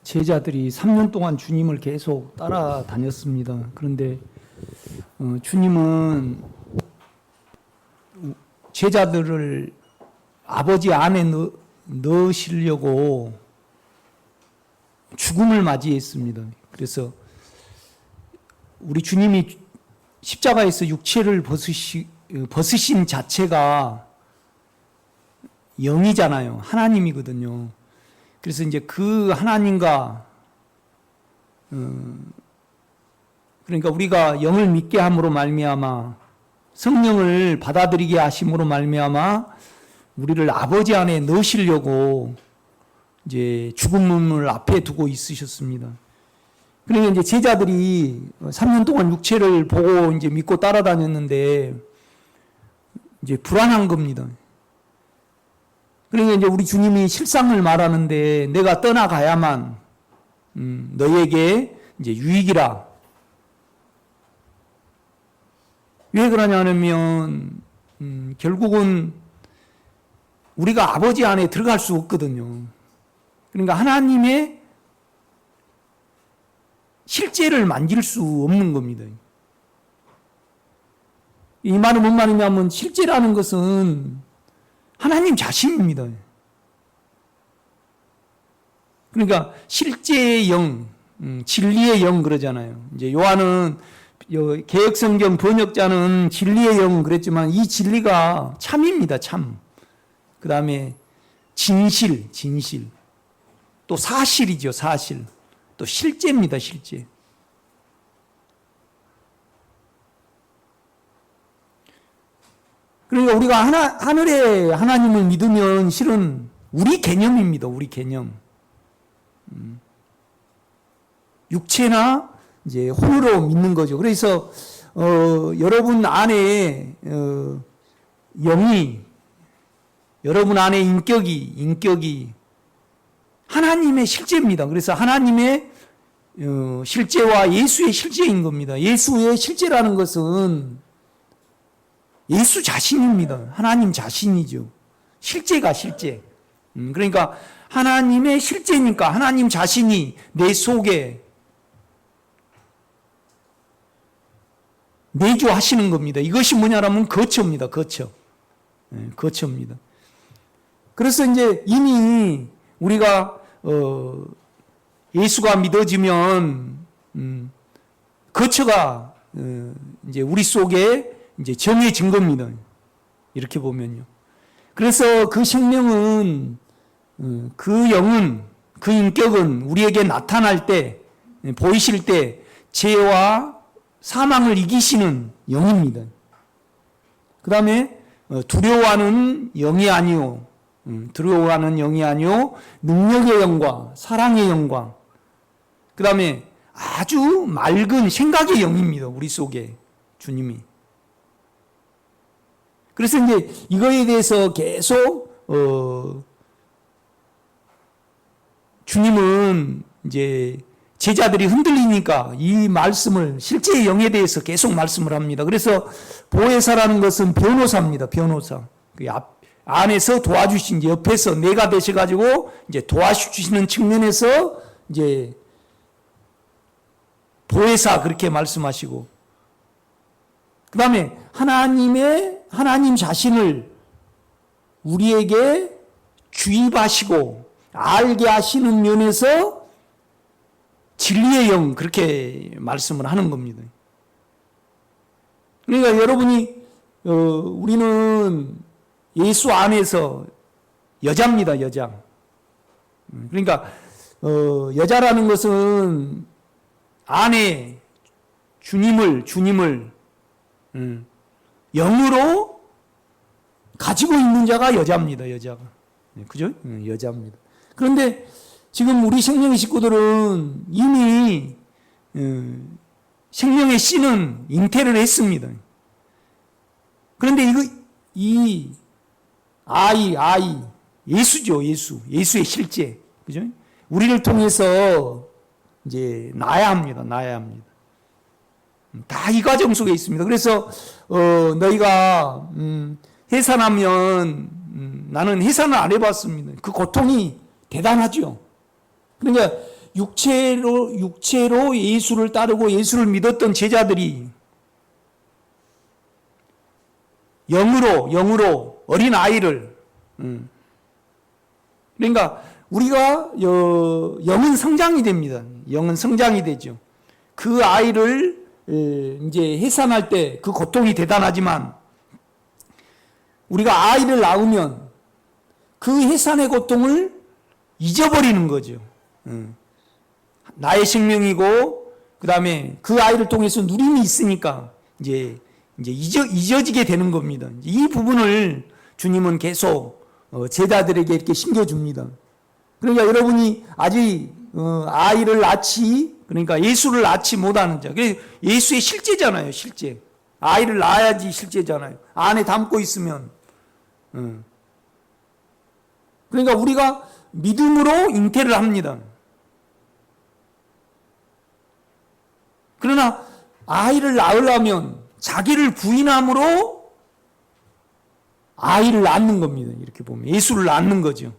제자들이 3년 동안 주님을 계속 따라다녔습니다. 그런데 주님은 제자들을 아버지 안에 넣으시려고 죽음을 맞이했습니다. 그래서 우리 주님이 십자가에서 육체를 벗으신 자체가 영이잖아요. 하나님이거든요. 그래서 이제 그 하나님과 그러니까 우리가 영을 믿게 함으로 말미암아 성령을 받아들이게 하심으로 말미암아 우리를 아버지 안에 넣으시려고 이제 죽음을 앞에 두고 있으셨습니다. 그러니까 이제 제자들이 3년 동안 육체를 보고 이제 믿고 따라다녔는데 이제 불안한 겁니다. 그러니까 이제 우리 주님이 실상을 말하는데 내가 떠나가야만 너에게 이제 유익이라. 왜 그러냐면 결국은 우리가 아버지 안에 들어갈 수 없거든요. 그러니까 하나님의 실제를 만질 수 없는 겁니다. 이 말은 뭔 말이냐면 실제라는 것은 하나님 자신입니다. 그러니까 실제의 영, 진리의 영 그러잖아요. 이제 요한은 개역성경 번역자는 진리의 영 그랬지만 이 진리가 참입니다. 참. 그 다음에 진실. 또 사실이죠. 사실. 또 실제입니다. 실제. 그러니까 우리가 하늘의 하나님을 믿으면 실은 우리 개념입니다. 우리 개념. 육체나 이제 혼으로 믿는 거죠. 그래서 여러분 안에 영이, 여러분 안에 인격이 하나님의 실제입니다. 그래서 하나님의 실제와 예수의 실제인 겁니다. 예수의 실제라는 것은 예수 자신입니다. 하나님 자신이죠. 실제가 실제. 그러니까 하나님의 실제니까 하나님 자신이 내 속에 내주하시는 겁니다. 이것이 뭐냐라면 거처입니다. 거처. 거처입니다. 그래서 이제 이미 우리가 예수가 믿어지면 거처가 이제 우리 속에 이제 정해진 겁니다. 이렇게 보면요. 그래서 그 생명은 그 영은 그 인격은 우리에게 나타날 때 보이실 때 죄와 사망을 이기시는 영입니다. 그 다음에 두려워하는 영이 아니요. 두려워하는 영이 아니요. 능력의 영과 사랑의 영광. 그 다음에 아주 맑은 생각의 영입니다. 우리 속에 주님이. 그래서 이제 이거에 대해서 계속 주님은 이제 제자들이 흔들리니까 이 말씀을 실제의 영에 대해서 계속 말씀을 합니다. 그래서 보혜사라는 것은 변호사입니다. 변호사. 그 안에서 도와주신 이제 옆에서 내가 되셔가지고 이제 도와주시는 측면에서 이제 보혜사 그렇게 말씀하시고 그 다음에 하나님 자신을 우리에게 주입하시고 알게 하시는 면에서 진리의 영 그렇게 말씀을 하는 겁니다. 그러니까 여러분이 우리는 예수 안에서 여자입니다. 여자. 그러니까 여자라는 것은 안에 주님을 영으로 가지고 있는 자가 여자입니다. 여자가. 그죠? 여자입니다. 그런데 지금 우리 생명의 식구들은 이미 생명의 씨는 잉태를 했습니다. 그런데 이 아이 예수죠. 예수의 실제. 그죠? 우리를 통해서 이제 나야 합니다. 다 이 과정 속에 있습니다. 그래서 너희가 해산하면 나는 해산을 안 해봤습니다. 그 고통이 대단하죠. 그러니까 육체로 예수를 따르고 예수를 믿었던 제자들이 영으로 어린 아이를, 그러니까 우리가 영은 성장이 됩니다. 영은 성장이 되죠. 그 아이를 이제 해산할 때 그 고통이 대단하지만 우리가 아이를 낳으면 그 해산의 고통을 잊어버리는 거죠. 나의 생명이고 그다음에 그 아이를 통해서 누림이 있으니까 이제 잊어지게 되는 겁니다. 이 부분을 주님은 계속 제자들에게 이렇게 심겨줍니다. 그러니까 여러분이 아직 아이를 그러니까 예수를 낳지 못하는 자. 예수의 실제잖아요, 실제. 아이를 낳아야지 실제잖아요. 안에 담고 있으면. 그러니까 우리가 믿음으로 잉태를 합니다. 그러나 아이를 낳으려면 자기를 부인함으로 아이를 낳는 겁니다. 이렇게 보면 예수를 낳는 거죠.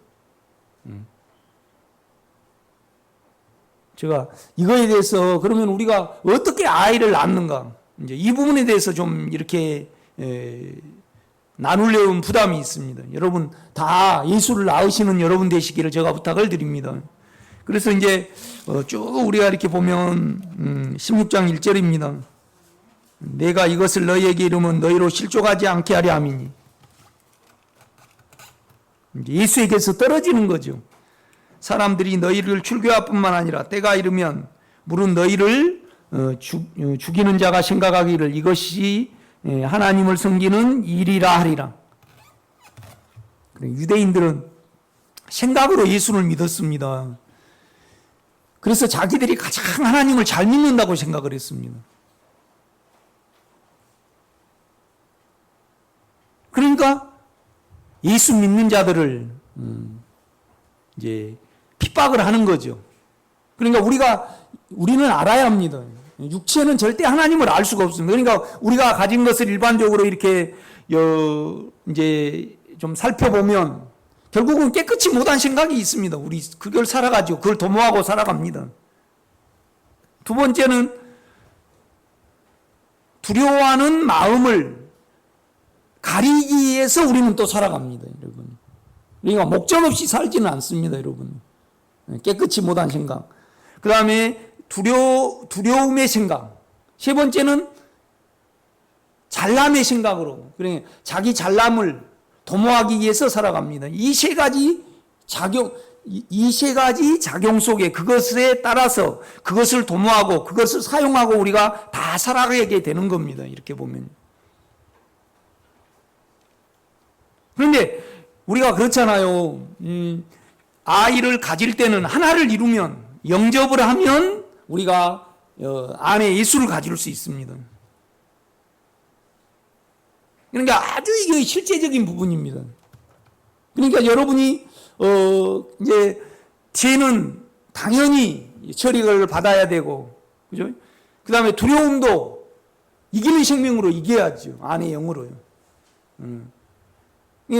제가 이거에 대해서 그러면 우리가 어떻게 아이를 낳는가 이제 이 부분에 대해서 좀 이렇게 나누려는 부담이 있습니다. 여러분 다 예수를 낳으시는 여러분 되시기를 제가 부탁을 드립니다. 그래서 이제 쭉 우리가 이렇게 보면 16장 1절입니다. 내가 이것을 너희에게 이르면 너희로 실족하지 않게 하려 함이니. 예수에게서 떨어지는 거죠. 사람들이 너희를 출교할 뿐만 아니라 때가 이르면 물은 너희를 죽이는 자가 생각하기를 이것이 하나님을 섬기는 일이라 하리라. 유대인들은 생각으로 예수를 믿었습니다. 그래서 자기들이 가장 하나님을 잘 믿는다고 생각을 했습니다. 그러니까 예수 믿는 자들을 이제 핍박을 하는 거죠. 그러니까 우리는 알아야 합니다. 육체는 절대 하나님을 알 수가 없습니다. 그러니까 우리가 가진 것을 일반적으로 이렇게 이제 좀 살펴보면 결국은 깨끗이 못한 생각이 있습니다. 우리 그걸 살아가지고 그걸 도모하고 살아갑니다. 두 번째는 두려워하는 마음을 가리기 위해서 우리는 또 살아갑니다, 여러분. 그러니까 목적 없이 살지는 않습니다, 여러분. 깨끗이 못한 생각. 그 다음에 두려움의 생각. 세 번째는 잘남의 생각으로. 그러니까 자기 잘남을 도모하기 위해서 살아갑니다. 이 세 가지 작용 속에 그것에 따라서 그것을 도모하고 그것을 사용하고 우리가 다 살아가게 되는 겁니다. 이렇게 보면. 그런데 우리가 그렇잖아요. 아이를 가질 때는 하나를 이루면 영접을 하면 우리가 안에 예수를 가질 수 있습니다. 그러니까 아주 이게 실제적인 부분입니다. 그러니까 여러분이 이제 죄는 당연히 처리를 받아야 되고, 그죠? 그 다음에 두려움도 이기는 생명으로 이겨야죠. 안의 영으로요.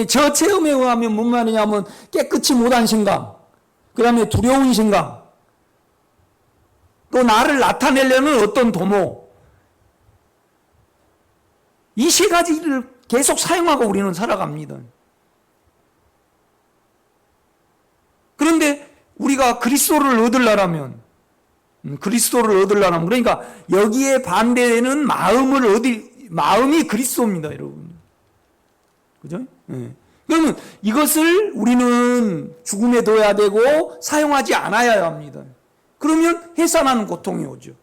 저 체험에 의하면 뭔 말이냐면 깨끗이 못한 생각, 그 다음에 두려운 생각, 또 나를 나타내려는 어떤 도모, 이 세 가지를 계속 사용하고 우리는 살아갑니다. 그런데 우리가 그리스도를 얻으려면 그러니까 여기에 반대되는 마음이 그리스도입니다, 여러분. 그죠? 네. 그러면 이것을 우리는 죽음에 둬야 되고 사용하지 않아야 합니다. 그러면 해산하는 고통이 오죠.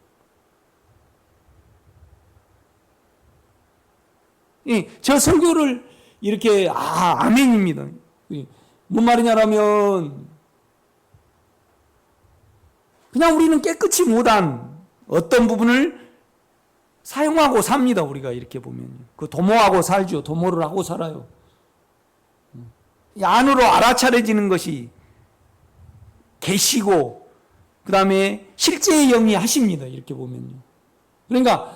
저 설교를 이렇게 아멘입니다. 뭔 말이냐면 그냥 우리는 깨끗이 못한 어떤 부분을 사용하고 삽니다. 우리가 이렇게 보면 그 도모하고 살죠. 도모를 하고 살아요. 안으로 알아차려지는 것이 계시고 그 다음에 실제의 영이 하십니다. 이렇게 보면요. 그러니까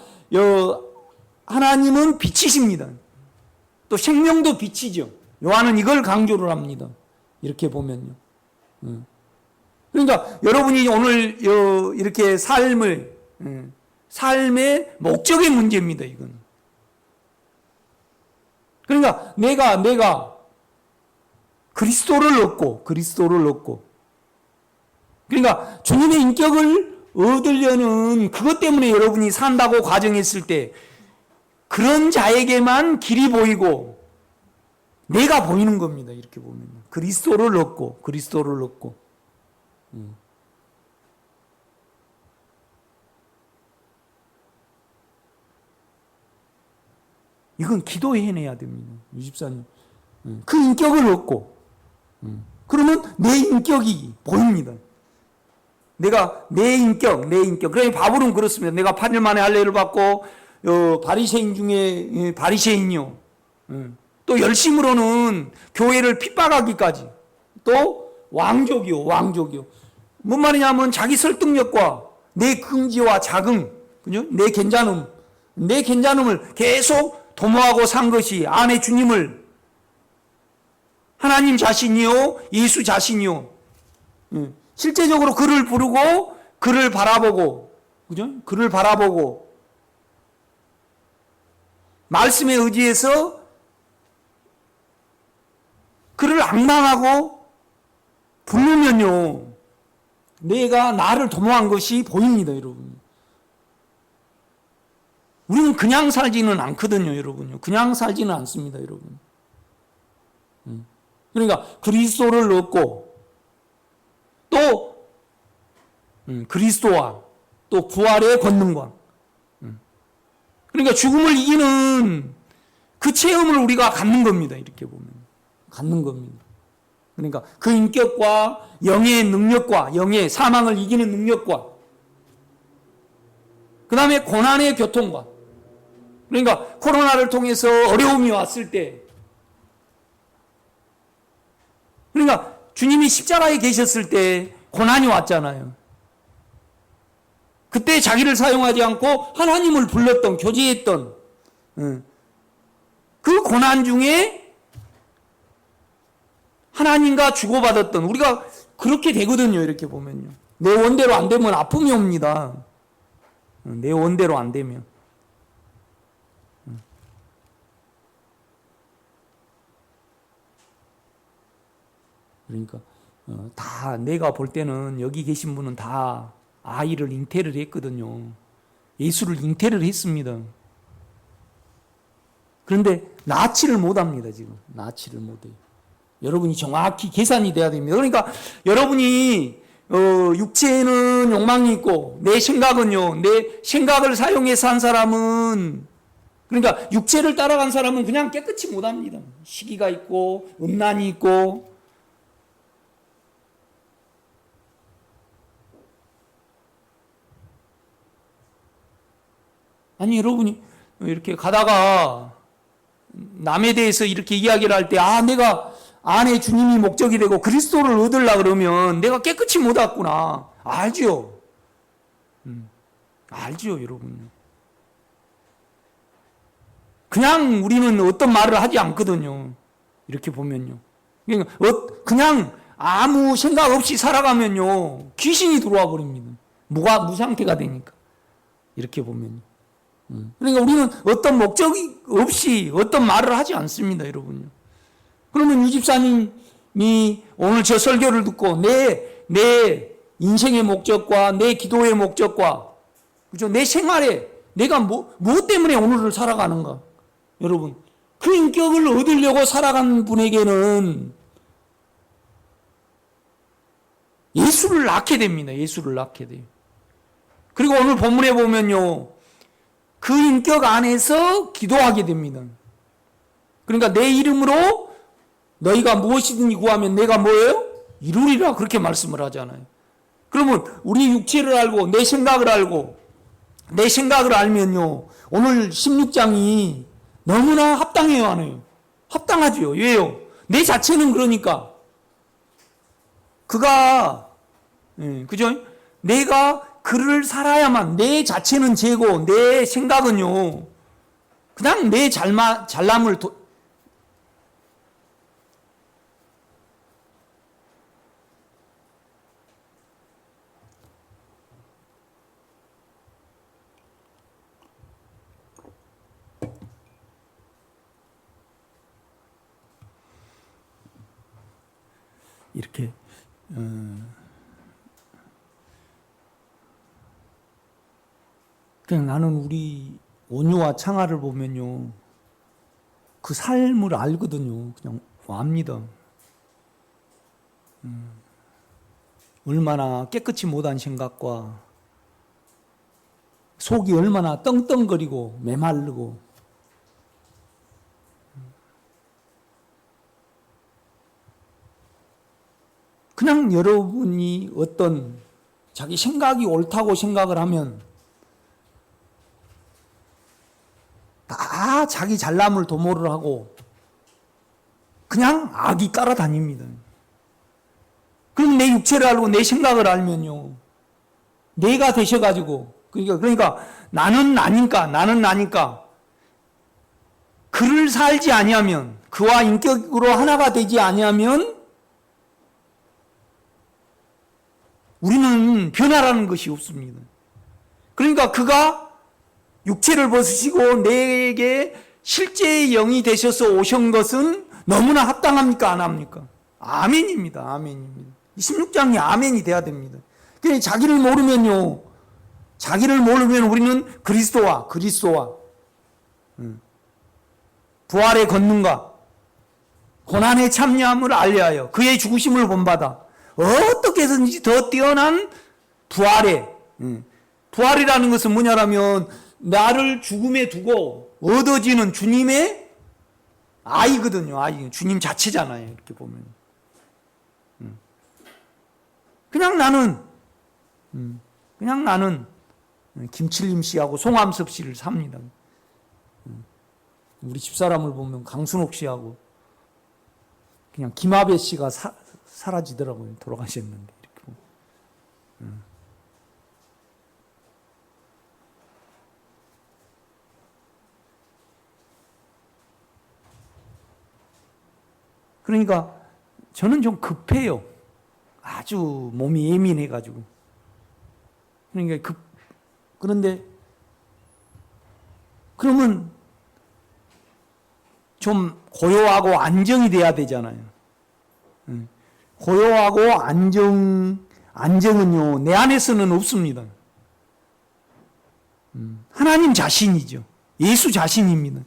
하나님은 빛이십니다. 또 생명도 빛이죠. 요한은 이걸 강조를 합니다. 이렇게 보면요. 그러니까 여러분이 오늘 이렇게 삶의 목적의 문제입니다, 이건. 그러니까 내가 그리스도를 얻고, 그러니까 주님의 인격을 얻으려는 그것 때문에 여러분이 산다고 가정했을 때 그런 자에게만 길이 보이고 내가 보이는 겁니다. 이렇게 보면 그리스도를 얻고. 이건 기도해내야 됩니다. 유집사님. 그 인격을 얻고 그러면 내 인격이 보입니다. 내 인격. 그러니 바울은 그렇습니다. 내가 8일 만에 할례를 받고 바리새인 중에 바리새인이요. 또 열심으로는 교회를 핍박하기까지. 또 왕족이요. 뭔 말이냐면 자기 설득력과 내 긍지와 자긍, 그죠? 내 괜찮음을 계속 도모하고 산 것이 안에 주님을 하나님 자신이요, 예수 자신이요. 실제적으로 그를 부르고 그를 바라보고, 그죠? 그를 바라보고 말씀에 의지해서 그를 앙망하고 부르면요, 내가 나를 도모한 것이 보입니다, 여러분. 우리는 그냥 살지는 않거든요, 여러분요. 그냥 살지는 않습니다, 여러분. 그러니까 그리스도를 얻고 또 그리스도와 또 부활의 권능과 그러니까 죽음을 이기는 그 체험을 우리가 갖는 겁니다. 이렇게 보면 갖는 겁니다. 그러니까 그 인격과 영의 능력과 영의 사망을 이기는 능력과 그 다음에 고난의 교통과 그러니까 코로나를 통해서 어려움이 왔을 때 그러니까 주님이 십자가에 계셨을 때 고난이 왔잖아요. 그때 자기를 사용하지 않고 하나님을 불렀던, 교제했던 그 고난 중에 하나님과 주고받았던, 우리가 그렇게 되거든요. 이렇게 보면요. 내 원대로 안 되면 아픔이 옵니다. 내 원대로 안 되면. 그러니까 다 내가 볼 때는 여기 계신 분은 다 아이를 잉태를 했거든요. 예수를 잉태를 했습니다. 그런데 낳지를 못합니다. 지금 낳지를 못해요. 여러분이 정확히 계산이 돼야 됩니다. 그러니까 여러분이 육체에는 욕망이 있고 내 생각은요, 내 생각을 사용해서 한 사람은, 그러니까 육체를 따라간 사람은 그냥 깨끗이 못합니다. 시기가 있고 음란이 있고. 아니 여러분이 이렇게 가다가 남에 대해서 이렇게 이야기를 할 때 내가 안에 주님이 목적이 되고 그리스도를 얻으려고 그러면 내가 깨끗이 못 왔구나. 알죠? 알죠, 여러분. 그냥 우리는 어떤 말을 하지 않거든요. 이렇게 보면요. 그냥 아무 생각 없이 살아가면요, 귀신이 들어와 버립니다. 무상태가 되니까. 이렇게 보면요. 그러니까 우리는 어떤 목적이 없이 어떤 말을 하지 않습니다, 여러분요. 그러면 유 집사님이 오늘 저 설교를 듣고 내 인생의 목적과 내 기도의 목적과, 그죠? 내 생활에 내가 무엇 때문에 오늘을 살아가는가? 여러분, 그 인격을 얻으려고 살아간 분에게는 예수를 낳게 됩니다. 예수를 낳게 돼요. 그리고 오늘 본문에 보면요, 그 인격 안에서 기도하게 됩니다. 그러니까 내 이름으로 너희가 무엇이든지 구하면 내가 뭐예요? 이루리라, 그렇게 말씀을 하잖아요. 그러면 우리 육체를 알고 내 생각을 알면요, 오늘 16장이 너무나 합당해요, 안 해요? 합당하죠. 왜요? 내 자체는 그러니까 그가 그죠? 내가 그를 살아야만, 내 자체는 죄고 내 생각은요 그냥 내 잘남을 이렇게 그냥 나는 우리 온유와 창아를 보면요, 그 삶을 알거든요. 그냥 압니다. 얼마나 깨끗이 못한 생각과 속이 얼마나 떵떵거리고 메마르고, 그냥 여러분이 어떤 자기 생각이 옳다고 생각을 하면 다 자기 잘남을 도모를 하고 그냥 악이 따라다닙니다. 그럼 내 육체를 알고 내 생각을 알면요, 내가 되셔가지고, 그러니까 나는 나니까 그를 살지 아니하면, 그와 인격으로 하나가 되지 아니하면 우리는 변화라는 것이 없습니다. 그러니까 그가 육체를 벗으시고 내게 실제의 영이 되셔서 오신 것은 너무나 합당합니까? 안 합니까? 아멘입니다. 아멘입니다. 16장이 아멘이 돼야 됩니다. 그러니까 자기를 모르면 우리는 그리스도와 부활의 권능과 고난의 참여함을 알려하여 그의 죽으심을 본받아 어떻게 해서든지 더 뛰어난 부활이라는 것은 뭐냐라면 나를 죽음에 두고 얻어지는 주님의 아이거든요. 주님 자체잖아요. 이렇게 보면 그냥 나는 김칠림 씨하고 송암섭 씨를 삽니다. 우리 집사람을 보면 강순옥 씨하고 그냥 김아배 씨가 사라지더라고요. 돌아가셨는데. 이렇게 보면. 그러니까 저는 좀 급해요. 아주 몸이 예민해가지고. 그러니까 그런데 그러면 좀 고요하고 안정이 돼야 되잖아요. 고요하고 안정은요, 내 안에서는 없습니다. 하나님 자신이죠. 예수 자신입니다.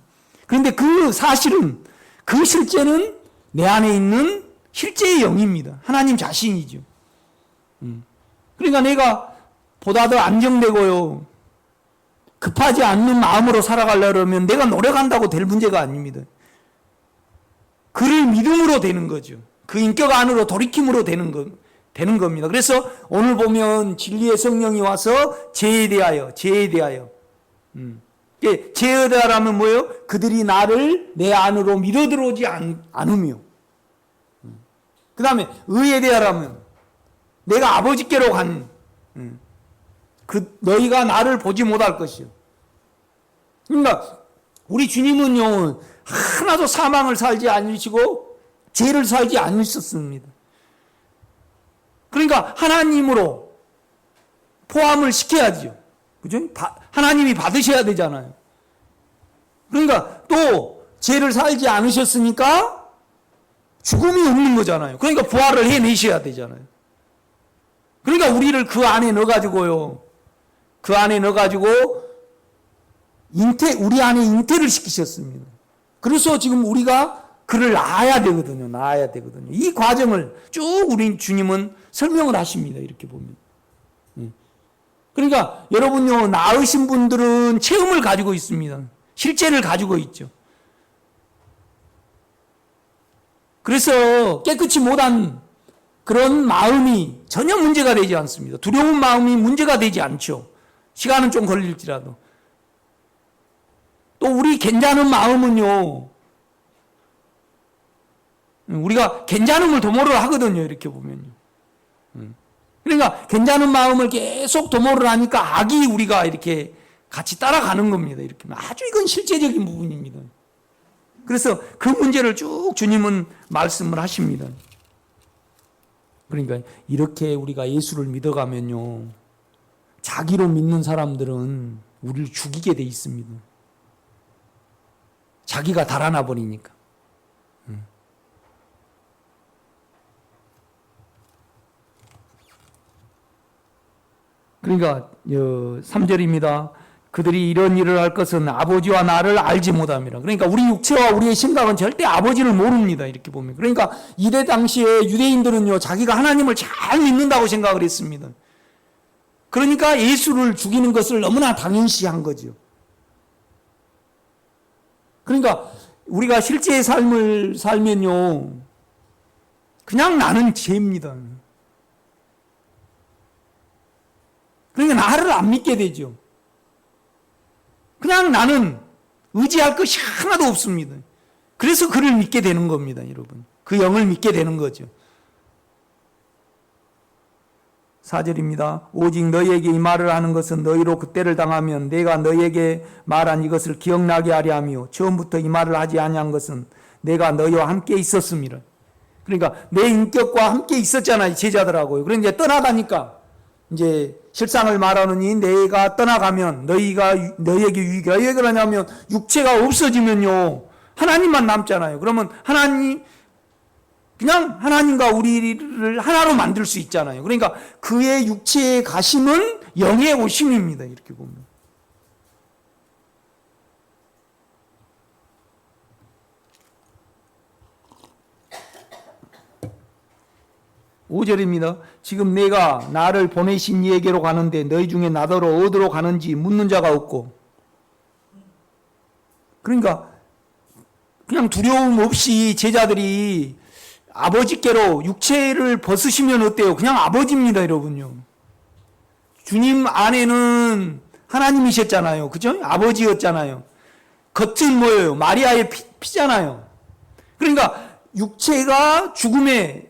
그런데 그 사실은, 그 실제는 내 안에 있는 실제의 영입니다. 하나님 자신이죠. 그러니까 내가 보다 더 안정되고요, 급하지 않는 마음으로 살아가려면 내가 노력한다고 될 문제가 아닙니다. 그를 믿음으로 되는 거죠. 그 인격 안으로 돌이킴으로 되는 겁니다. 그래서 오늘 보면 진리의 성령이 와서 죄에 대하여 죄에 대하여라면 뭐예요? 그들이 나를 내 안으로 밀어 들어오지 않으며, 그 다음에 의에 대하여라면 내가 아버지께로 너희가 나를 보지 못할 것이요. 그러니까 우리 주님은요, 하나도 사망을 살지 않으시고 죄를 살지 않으셨습니다. 그러니까 하나님으로 포함을 시켜야죠. 그죠? 하나님이 받으셔야 되잖아요. 그러니까 또 죄를 살지 않으셨으니까 죽음이 없는 거잖아요. 그러니까 부활을 해내셔야 되잖아요. 그러니까 우리를 그 안에 넣어가지고요, 우리 안에 잉태를 시키셨습니다. 그래서 지금 우리가 그를 낳아야 되거든요. 이 과정을 쭉 우리 주님은 설명을 하십니다. 이렇게 보면. 그러니까 여러분요, 낳으신 분들은 체험을 가지고 있습니다. 실제를 가지고 있죠. 그래서 깨끗이 못한 그런 마음이 전혀 문제가 되지 않습니다. 두려운 마음이 문제가 되지 않죠. 시간은 좀 걸릴지라도. 또 우리 괜찮은 마음은요, 우리가 괜찮음을 도모를 하거든요. 이렇게 보면요. 그러니까 괜찮은 마음을 계속 도모를 하니까 악이 우리가 이렇게 같이 따라가는 겁니다. 이렇게 아주 이건 실제적인 부분입니다. 그래서 그 문제를 쭉 주님은 말씀을 하십니다. 그러니까 이렇게 우리가 예수를 믿어가면요, 자기로 믿는 사람들은 우리를 죽이게 돼 있습니다. 자기가 달아나 버리니까. 그러니까 3절입니다. 그들이 이런 일을 할 것은 아버지와 나를 알지 못함이라. 그러니까 우리 육체와 우리의 생각은 절대 아버지를 모릅니다. 이렇게 보면. 그러니까 이때 당시에 유대인들은요, 자기가 하나님을 잘 믿는다고 생각을 했습니다. 그러니까 예수를 죽이는 것을 너무나 당연시한 거죠. 그러니까 우리가 실제의 삶을 살면요, 그냥 나는 죄입니다. 그러니까 나를 안 믿게 되죠. 그냥 나는 의지할 것이 하나도 없습니다. 그래서 그를 믿게 되는 겁니다, 여러분. 그 영을 믿게 되는 거죠. 4절입니다. 오직 너희에게 이 말을 하는 것은 너희로 그때를 당하면 내가 너희에게 말한 이것을 기억나게 하려 하며 처음부터 이 말을 하지 아니한 것은 내가 너희와 함께 있었습니다. 그러니까 내 인격과 함께 있었잖아요, 제자들하고요. 그런데 이제 떠나가니까 이제 실상을 말하느니 내가 떠나가면 너희에게 유익이. 왜 그러냐면 육체가 없어지면요, 하나님만 남잖아요. 그러면 그냥 하나님과 우리를 하나로 만들 수 있잖아요. 그러니까 그의 육체의 가심은 영의 오심입니다. 이렇게 보면. 5절입니다. 지금 내가 나를 보내신 이에게로 가는데 너희 중에 나더러 어디로 가는지 묻는 자가 없고. 그러니까 그냥 두려움 없이 제자들이 아버지께로 육체를 벗으시면 어때요? 그냥 아버지입니다, 여러분요. 주님 안에는 하나님이셨잖아요. 그죠? 아버지였잖아요. 겉은 뭐예요? 마리아의 피잖아요. 그러니까 육체가 죽음에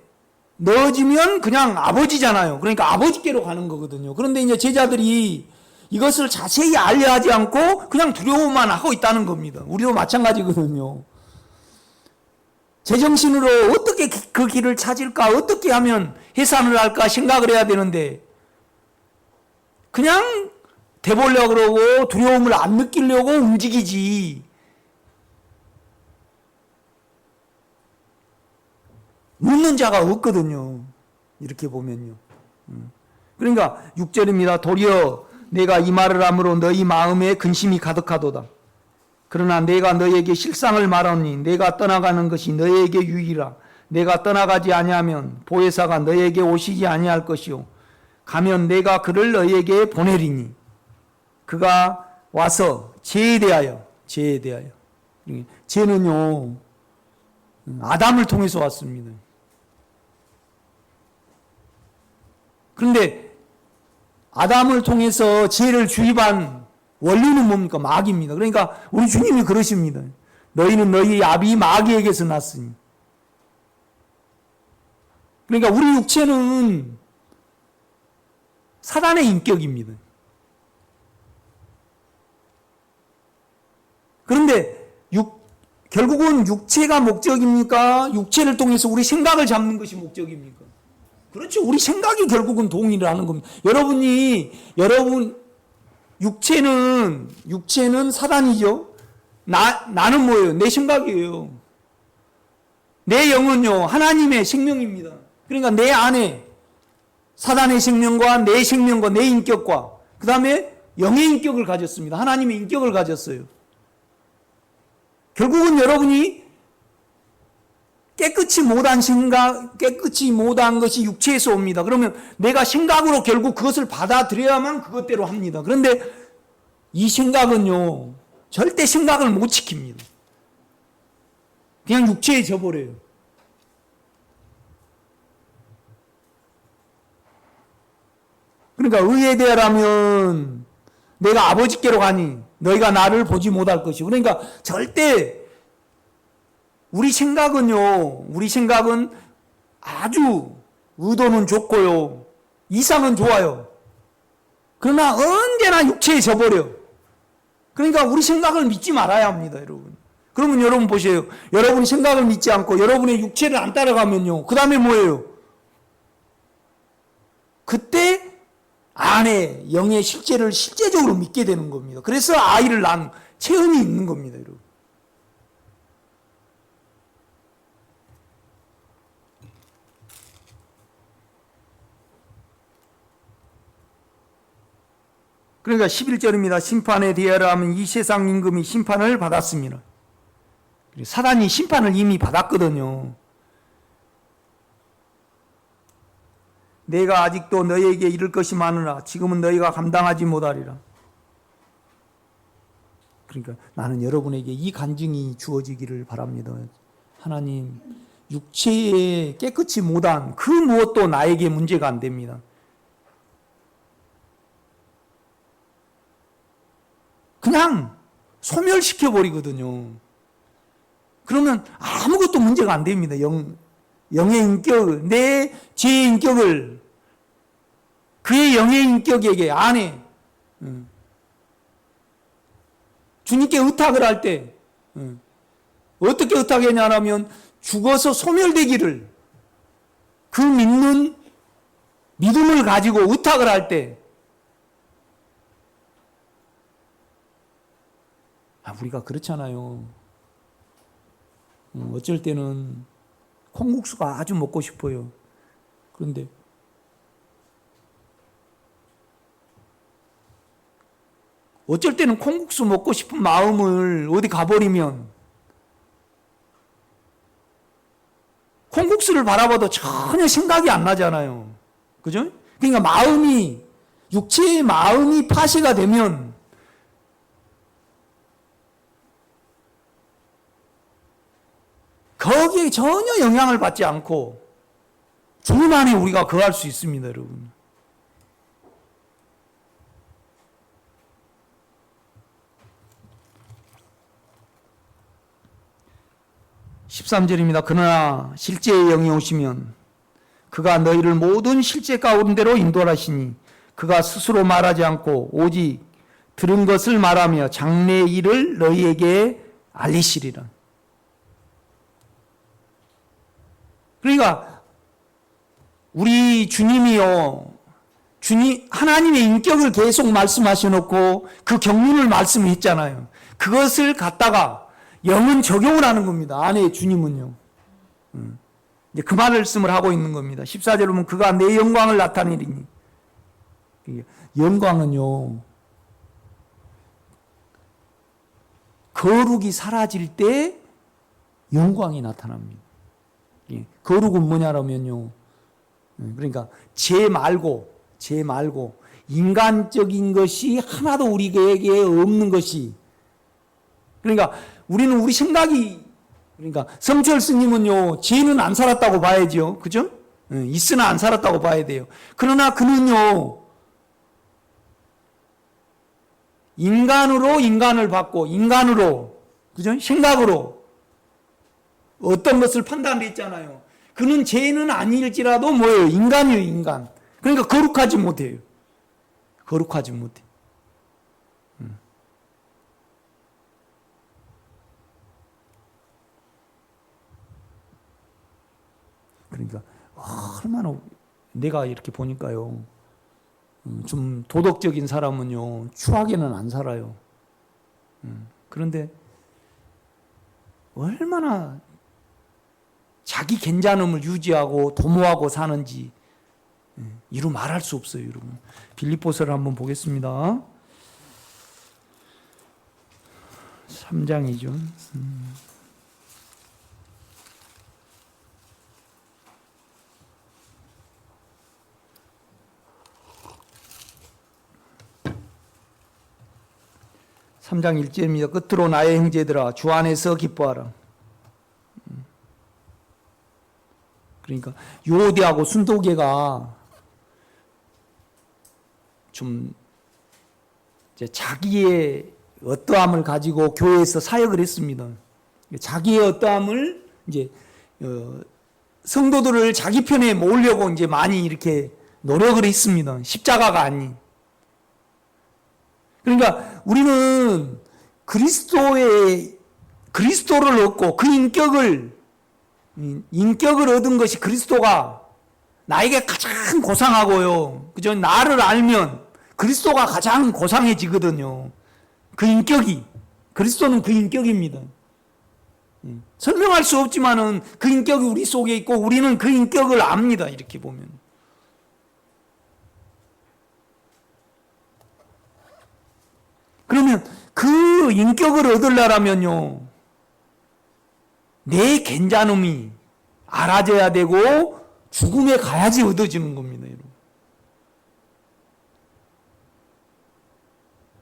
넣어지면 그냥 아버지잖아요. 그러니까 아버지께로 가는 거거든요. 그런데 이제 제자들이 이것을 자세히 알려하지 않고 그냥 두려워만 하고 있다는 겁니다. 우리도 마찬가지거든요. 제정신으로 어떻게 그 길을 찾을까, 어떻게 하면 해산을 할까 생각을 해야 되는데 그냥 대보려고 그러고 두려움을 안 느끼려고 움직이지. 묻는 자가 없거든요. 이렇게 보면요. 그러니까 6절입니다. 도리어 내가 이 말을 함으로 너희 마음에 근심이 가득하도다. 그러나 내가 너희에게 실상을 말하니 내가 떠나가는 것이 너희에게 유익이라. 내가 떠나가지 아니하면 보혜사가 너희에게 오시지 아니할 것이요 가면 내가 그를 너희에게 보내리니 그가 와서 죄에 대하여 죄는요 아담을 통해서 왔습니다. 그런데 아담을 통해서 죄를 주입한 원리는 뭡니까? 마귀입니다. 그러니까 우리 주님이 그러십니다. 너희는 너희 아비 마귀에게서 났으니. 그러니까 우리 육체는 사단의 인격입니다. 그런데 결국은 육체가 목적입니까? 육체를 통해서 우리 생각을 잡는 것이 목적입니까? 그렇죠. 우리 생각이 결국은 동의를 하는 겁니다. 여러분 육체는 사단이죠. 나는 뭐예요? 내 생각이에요. 내 영은요 하나님의 생명입니다. 그러니까 내 안에 사단의 생명과 내 생명과 내 인격과 그 다음에 영의 인격을 가졌습니다. 하나님의 인격을 가졌어요. 결국은 여러분이 깨끗이 못한 것이 육체에서 옵니다. 그러면 내가 생각으로 결국 그것을 받아들여야만 그것대로 합니다. 그런데 이 생각은요, 절대 생각을 못 지킵니다. 그냥 육체에 져버려요. 그러니까 의에 대하라면 내가 아버지께로 가니 너희가 나를 보지 못할 것이고. 그러니까 절대 우리 생각은 아주 의도는 좋고요. 이상은 좋아요. 그러나 언제나 육체에 져버려. 그러니까 우리 생각을 믿지 말아야 합니다, 여러분. 그러면 여러분 보세요. 여러분이 생각을 믿지 않고 여러분의 육체를 안 따라가면요. 그 다음에 뭐예요? 그때 안에 영의 실제를 실제적으로 믿게 되는 겁니다. 그래서 아이를 낳은 체험이 있는 겁니다, 여러분. 그러니까 11절입니다. 심판에 대하여 하면 이 세상 임금이 심판을 받았습니다. 사단이 심판을 이미 받았거든요. 내가 아직도 너희에게 이를 것이 많으나 지금은 너희가 감당하지 못하리라. 그러니까 나는 여러분에게 이 간증이 주어지기를 바랍니다. 하나님, 육체에 깨끗이 못한 그 무엇도 나에게 문제가 안 됩니다. 그냥 소멸시켜 버리거든요. 그러면 아무것도 문제가 안 됩니다. 영의 인격, 내 죄의 인격을 그의 영의 인격에게 안에 주님께 의탁을 할 때 어떻게 의탁했냐면 죽어서 소멸되기를 그 믿는 믿음을 가지고 의탁을 할 때 우리가 그렇잖아요. 어쩔 때는 콩국수가 아주 먹고 싶어요. 그런데 어쩔 때는 콩국수 먹고 싶은 마음을 어디 가버리면 콩국수를 바라봐도 전혀 생각이 안 나잖아요. 그죠? 그러니까 마음이, 육체의 마음이 파쇄가 되면 거기에 전혀 영향을 받지 않고 주님 안에 우리가 거할 수 있습니다, 여러분. (13절입니다) 그러나 실제의 영이 오시면 그가 너희를 모든 실제 가운데로 인도하시니 그가 스스로 말하지 않고 오직 들은 것을 말하며 장래의 일을 너희에게 알리시리라. 그러니까 우리 주님이요, 하나님의 인격을 계속 말씀하셔놓고 그 경륜을 말씀했잖아요. 그것을 갖다가 영은 적용을 하는 겁니다. 안에 주님은요. 이제 그 말씀을 하고 있는 겁니다. 14절에 보면 그가 내 영광을 나타내리니. 영광은요, 거룩이 사라질 때 영광이 나타납니다. 거룩은 뭐냐면요, 그러니까 죄 말고 인간적인 것이 하나도 우리에게 없는 것이, 그러니까 우리는 우리 생각이, 그러니까 성철 스님은요 죄는 안 살았다고 봐야죠, 그죠? 있으나 안 살았다고 봐야 돼요. 그러나 그는요 인간으로 인간을 받고 인간으로, 그죠? 생각으로 어떤 것을 판단했잖아요. 그는 죄는 아닐지라도 뭐예요? 인간이에요, 인간. 그러니까 거룩하지 못해요. 거룩하지 못해. 그러니까 얼마나 내가 이렇게 보니까요, 좀 도덕적인 사람은요 추하게는 안 살아요. 그런데 얼마나 자기 괜찮음을 유지하고 도모하고 사는지 이루 말할 수 없어요, 여러분. 빌립보서를 한번 보겠습니다. 3장이죠. 3장 1절입니다. 끝으로 나의 형제들아 주 안에서 기뻐하라. 그러니까 요대하고 순도계가 좀 이제 자기의 어떠함을 가지고 교회에서 사역을 했습니다. 자기의 어떠함을 이제 성도들을 자기 편에 모으려고 이제 많이 이렇게 노력을 했습니다. 십자가가 아닌. 그러니까 우리는 그리스도를 얻고 그 인격을 얻은 것이 그리스도가 나에게 가장 고상하고요. 그죠? 나를 알면 그리스도가 가장 고상해지거든요. 그 인격이. 그리스도는 그 인격입니다. 설명할 수 없지만은 그 인격이 우리 속에 있고 우리는 그 인격을 압니다. 이렇게 보면. 그 인격을 얻으려면요, 내 괜찮음이 알아져야 되고 죽음에 가야지 얻어지는 겁니다, 여러분.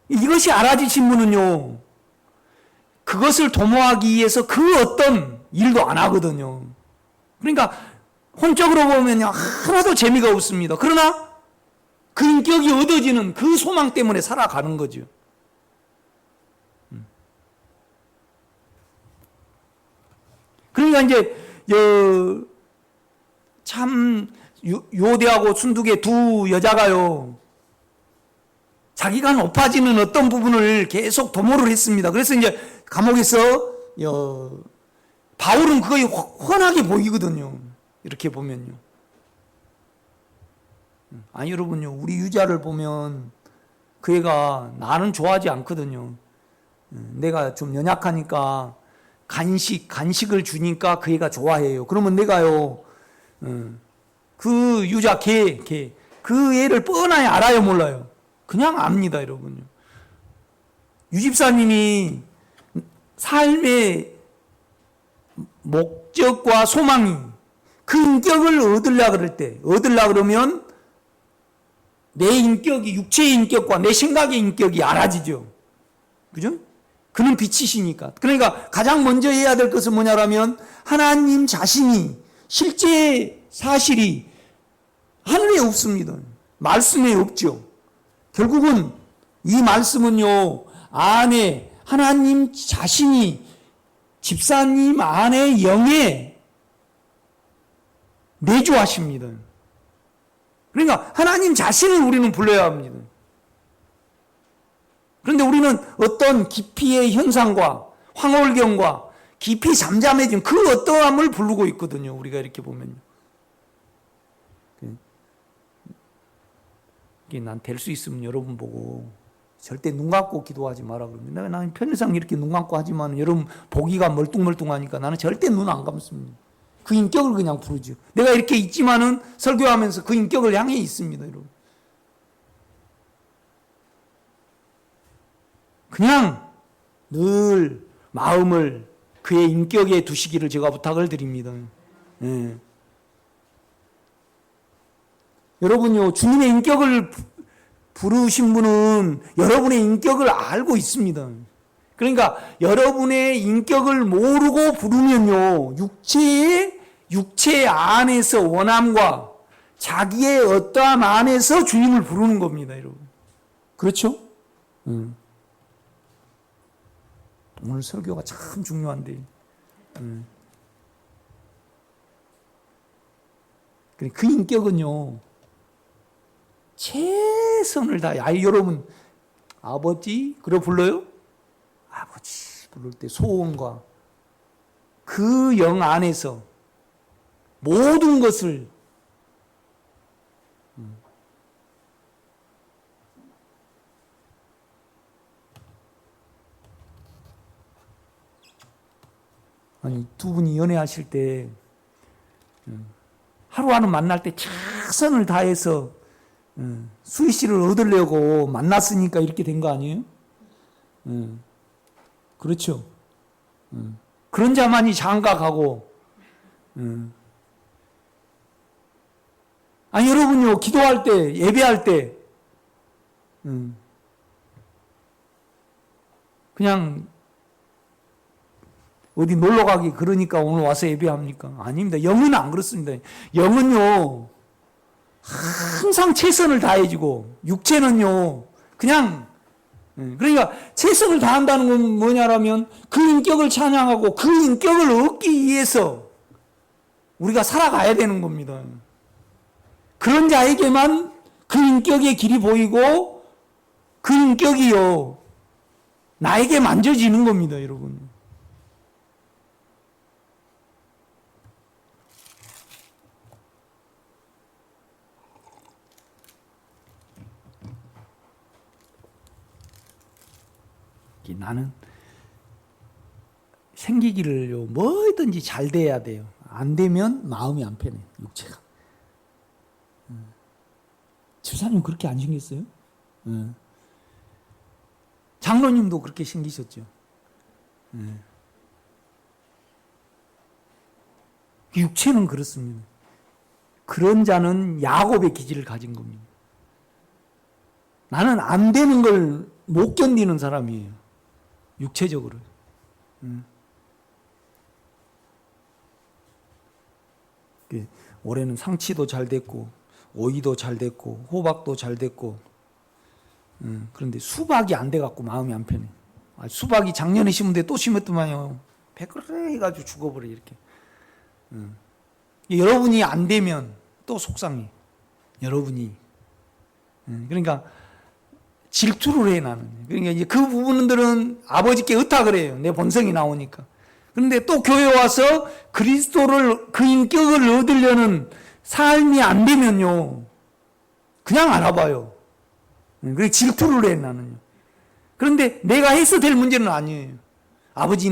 이것이 알아지신 분은요, 그것을 도모하기 위해서 그 어떤 일도 안 하거든요. 그러니까 혼적으로 보면 하나도 재미가 없습니다. 그러나 그 인격이 얻어지는 그 소망 때문에 살아가는 거죠. 그러니까 이제 참 요대하고 순두개 두 여자가요, 자기가 높아지는 어떤 부분을 계속 도모를 했습니다. 그래서 이제 감옥에서 바울은 그거이 훤하게 보이거든요. 이렇게 보면요. 아니 여러분요, 우리 유자를 보면 그 애가 나는 좋아하지 않거든요. 내가 좀 연약하니까 간식을 주니까 그 애가 좋아해요. 그러면 내가요, 그 유자 그 애를 뻔하게 알아요, 몰라요? 그냥 압니다, 여러분요. 유집사님이 삶의 목적과 소망이 그 인격을 얻으려 그러면 내 인격이, 육체의 인격과 내 생각의 인격이 알아지죠. 그죠? 그는 빛이시니까. 그러니까 가장 먼저 해야 될 것은 뭐냐라면 하나님 자신이 실제 사실이 하늘에 없습니다. 말씀에 없죠. 결국은 이 말씀은요, 안에 하나님 자신이 집사님 안에 영에 내주하십니다. 그러니까 하나님 자신을 우리는 불러야 합니다. 그런데 우리는 어떤 깊이의 현상과 황홀경과 깊이 잠잠해진 그 어떠함을 부르고 있거든요. 우리가 이렇게 보면요. 난 될 수 있으면 여러분 보고 절대 눈 감고 기도하지 마라 그럽니다. 나는 편의상 이렇게 눈 감고 하지만 여러분 보기가 멀뚱멀뚱하니까 나는 절대 눈 안 감습니다. 그 인격을 그냥 부르죠. 내가 이렇게 있지만은 설교하면서 그 인격을 향해 있습니다, 여러분. 그냥 늘 마음을 그의 인격에 두시기를 제가 부탁을 드립니다. 예. 여러분요, 주님의 인격을 부르신 분은 여러분의 인격을 알고 있습니다. 그러니까 여러분의 인격을 모르고 부르면요, 육체 안에서 원함과 자기의 어떠함 안에서 주님을 부르는 겁니다, 여러분. 그렇죠? 오늘 설교가 참 중요한데. 그 인격은요, 최선을 다해. 여러분, 아버지, 그래 불러요? 아버지 부를 때 소원과 그 영 안에서 모든 것을 아니 두 분이 연애하실 때 하루하루 만날 때 최선을 다해서 수희 씨를 얻으려고 만났으니까 이렇게 된 거 아니에요? 그렇죠. 그런 자만이 장가가고. 아니 여러분요, 기도할 때, 예배할 때 그냥 어디 놀러 가기 그러니까 오늘 와서 예배합니까? 아닙니다. 영은 안 그렇습니다. 영은요, 항상 최선을 다해지고, 육체는요, 그냥, 그러니까 최선을 다한다는 건 뭐냐라면 그 인격을 찬양하고 그 인격을 얻기 위해서 우리가 살아가야 되는 겁니다. 그런 자에게만 그 인격의 길이 보이고 그 인격이요, 나에게 만져지는 겁니다, 여러분. 나는 생기기를요, 뭐든지 잘 돼야 돼요. 안 되면 마음이 안 편해, 육체가. 집사님 그렇게 안 생겼어요? 자, 장로님도 그렇게 생기셨죠. 육체는 그렇습니다. 그런 자는 야곱의 기질을 가진 겁니다. 나는 안 되는 걸 못 견디는 사람이에요. 육체적으로. 올해는 상치도 잘 됐고 오이도 잘 됐고 호박도 잘 됐고 그런데 수박이 안 돼갖고 마음이 안 편해. 수박이 작년에 심은데 또 심었더만요. 배그레 해가지고 죽어버려 이렇게. 여러분이 안 되면 또 속상해. 여러분이. 그러니까 질투를 해 나는. 그러니까 이제 그 부분들은 아버지께 의탁을 해요. 내 본성이 나오니까. 그런데 또 교회 와서 그리스도를 그 인격을 얻으려는 삶이 안 되면요. 그냥 알아봐요. 그래 질투를 해 나는요. 그런데 내가 해서 될 문제는 아니에요. 아버지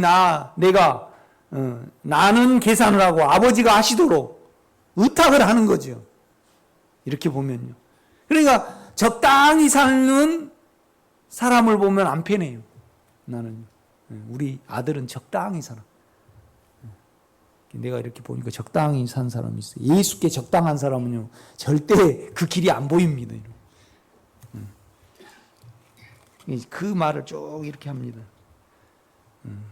나는 계산을 하고 아버지가 하시도록 의탁을 하는 거죠. 이렇게 보면요. 그러니까 적당히 사는 사람을 보면 안 편해요. 나는 우리 아들은 적당히 살아. 내가 이렇게 보니까 적당히 산 사람이 있어요. 예수께 적당한 사람은요 절대 그 길이 안 보입니다. 그 말을 쭉 이렇게 합니다.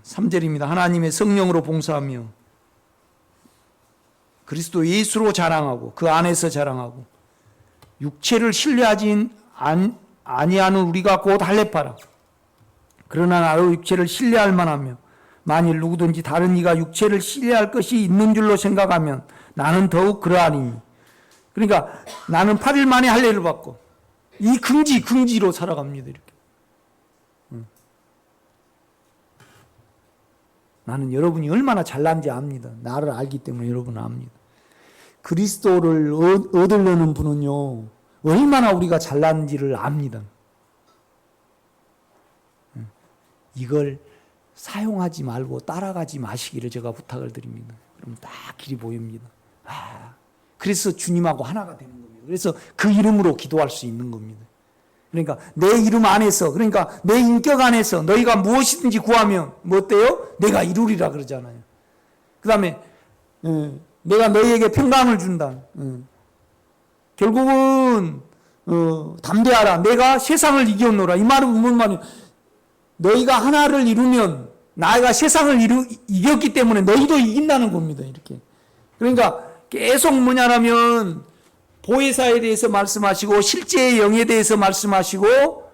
3절입니다. 하나님의 성령으로 봉사하며 그리스도 예수로 자랑하고 그 안에서 자랑하고 육체를 신뢰하지 아니하는 우리가 곧 할례파라. 그러나 나로 육체를 신뢰할 만하며 만일 누구든지 다른 이가 육체를 신뢰할 것이 있는 줄로 생각하면 나는 더욱 그러하니. 그러니까 나는 8일 만에 할례를 받고 이 긍지로 살아갑니다. 이렇게. 나는 여러분이 얼마나 잘난지 압니다. 나를 알기 때문에 여러분은 압니다. 그리스도를 얻으려는 분은요 얼마나 우리가 잘난지를 압니다. 이걸 사용하지 말고 따라가지 마시기를 제가 부탁을 드립니다. 그럼 딱 길이 보입니다. 그래서 주님하고 하나가 되는 겁니다. 그래서 그 이름으로 기도할 수 있는 겁니다. 그러니까 내 이름 안에서, 그러니까 내 인격 안에서 너희가 무엇이든지 구하면 뭐 어때요? 내가 이루리라 그러잖아요. 그 다음에 내가 너희에게 평강을 준다. 결국은 담대하라. 내가 세상을 이겼노라. 이 말은 무슨 말이에요? 너희가 하나를 이루면 나가 세상을 이겼기 때문에 너희도 이긴다는 겁니다. 이렇게. 그러니까 계속 뭐냐면 보혜사에 대해서 말씀하시고 실제의 영에 대해서 말씀하시고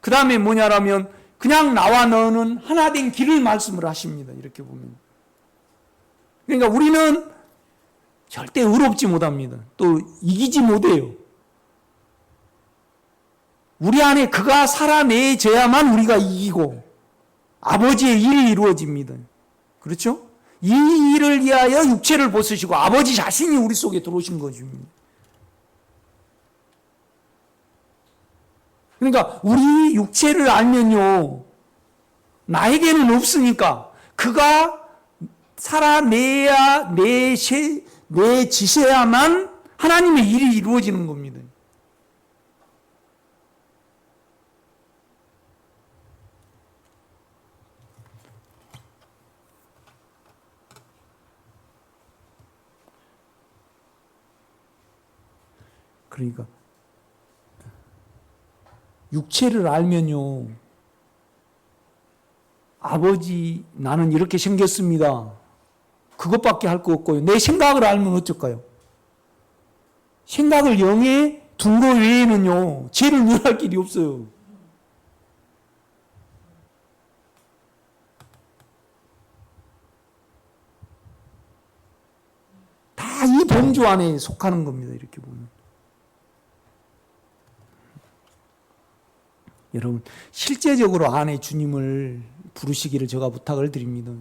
그 다음에 뭐냐면 그냥 나와 너는 하나 된 길을 말씀을 하십니다. 이렇게 보면. 그러니까 우리는 절대 의롭지 못합니다. 또 이기지 못해요. 우리 안에 그가 살아내져야만 우리가 이기고 아버지의 일이 이루어집니다. 그렇죠? 이 일을 위하여 육체를 벗으시고 아버지 자신이 우리 속에 들어오신 것입니다. 그러니까 우리 육체를 알면요 나에게는 없으니까 그가 살아내야 내지셔야만 하나님의 일이 이루어지는 겁니다. 그러니까 육체를 알면요 아버지 나는 이렇게 생겼습니다. 그것밖에 할 거 없고요. 내 생각을 알면 어쩔까요? 생각을 영에 둔 거 외에는요 죄를 면할 길이 없어요. 다 이 범주 안에 속하는 겁니다. 이렇게 보면. 여러분 실제적으로 안에 주님을 부르시기를 제가 부탁을 드립니다.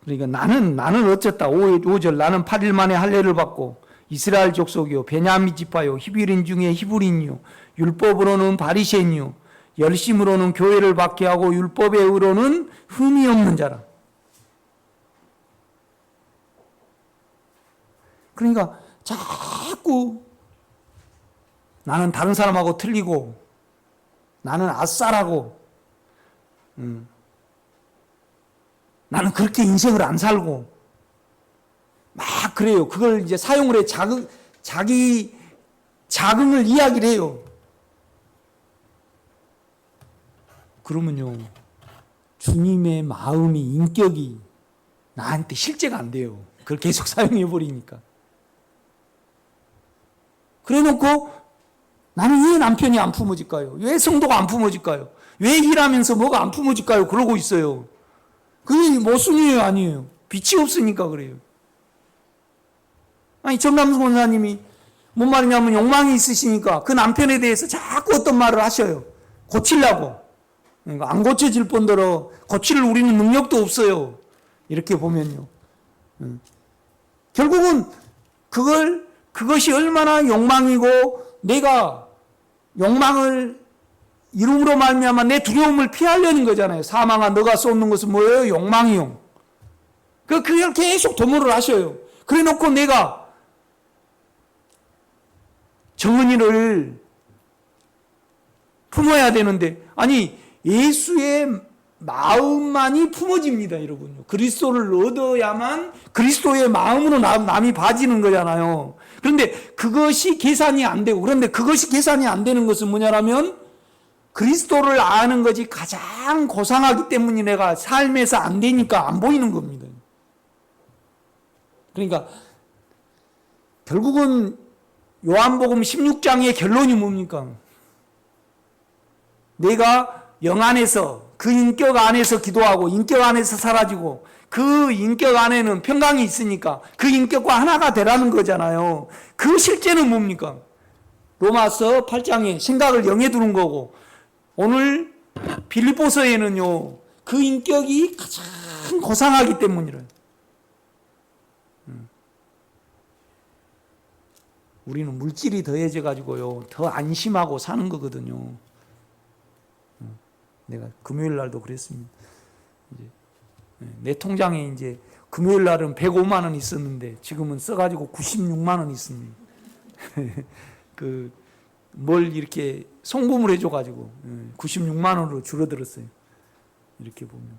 그러니까 나는 어쨌다. 5절 나는 8일 만에 할례를 받고 이스라엘 족속이요 베냐민 지파요 히브리인 중에 히브리인이요 율법으로는 바리새인이요 열심으로는 교회를 받게 하고 율법의 의로는 흠이 없는 자라. 그러니까 자꾸 나는 다른 사람하고 틀리고, 나는 아싸라고, 나는 그렇게 인생을 안 살고, 막 그래요. 그걸 이제 사용을 해. 자기 자긍을 이야기를 해요. 그러면요, 주님의 마음이, 인격이 나한테 실제가 안 돼요. 그걸 계속 사용해 버리니까. 그래 놓고 나는 왜 남편이 안 품어질까요? 왜 성도가 안 품어질까요? 왜 일하면서 뭐가 안 품어질까요? 그러고 있어요. 그게 모순이에요, 아니에요? 빛이 없으니까 그래요. 아니, 정남수 권사님이 뭔 말이냐면 욕망이 있으시니까 그 남편에 대해서 자꾸 어떤 말을 하셔요. 고치려고. 그러니까 안 고쳐질 뿐더러 고칠 우리는 능력도 없어요. 이렇게 보면요. 결국은 그것이 얼마나 욕망이고, 내가 욕망을 이름으로 말미암아 내 두려움을 피하려는 거잖아요. 사망아 너가 쏟는 것은 뭐예요? 욕망이요. 그걸 계속 도모를 하셔요. 그래 놓고 내가 정은이를 품어야 되는데, 아니 예수의 마음만이 품어집니다, 여러분. 그리스도를 얻어야만 그리스도의 마음으로 남이 봐지는 거잖아요. 그런데 그것이 계산이 안 되고, 그런데 그것이 계산이 안 되는 것은 뭐냐면 그리스도를 아는 것이 가장 고상하기 때문에 내가 삶에서 안 되니까 안 보이는 겁니다. 그러니까 결국은 요한복음 16장의 결론이 뭡니까? 내가 영 안에서, 그 인격 안에서 기도하고 인격 안에서 사라지고, 그 인격 안에는 평강이 있으니까 그 인격과 하나가 되라는 거잖아요. 그 실제는 뭡니까? 로마서 8장에 생각을 영에 두는 거고, 오늘 빌립보서에는요, 그 인격이 가장 고상하기 때문이래요. 우리는 물질이 더해져 가지고요, 더 안심하고 사는 거거든요. 내가 금요일 날도 그랬습니다. 이제 내 통장에 이제 금요일 날은 105만 원 있었는데 지금은 써가지고 96만 원 있습니다. 뭘 이렇게 송금을 해줘가지고 96만 원으로 줄어들었어요. 이렇게 보면.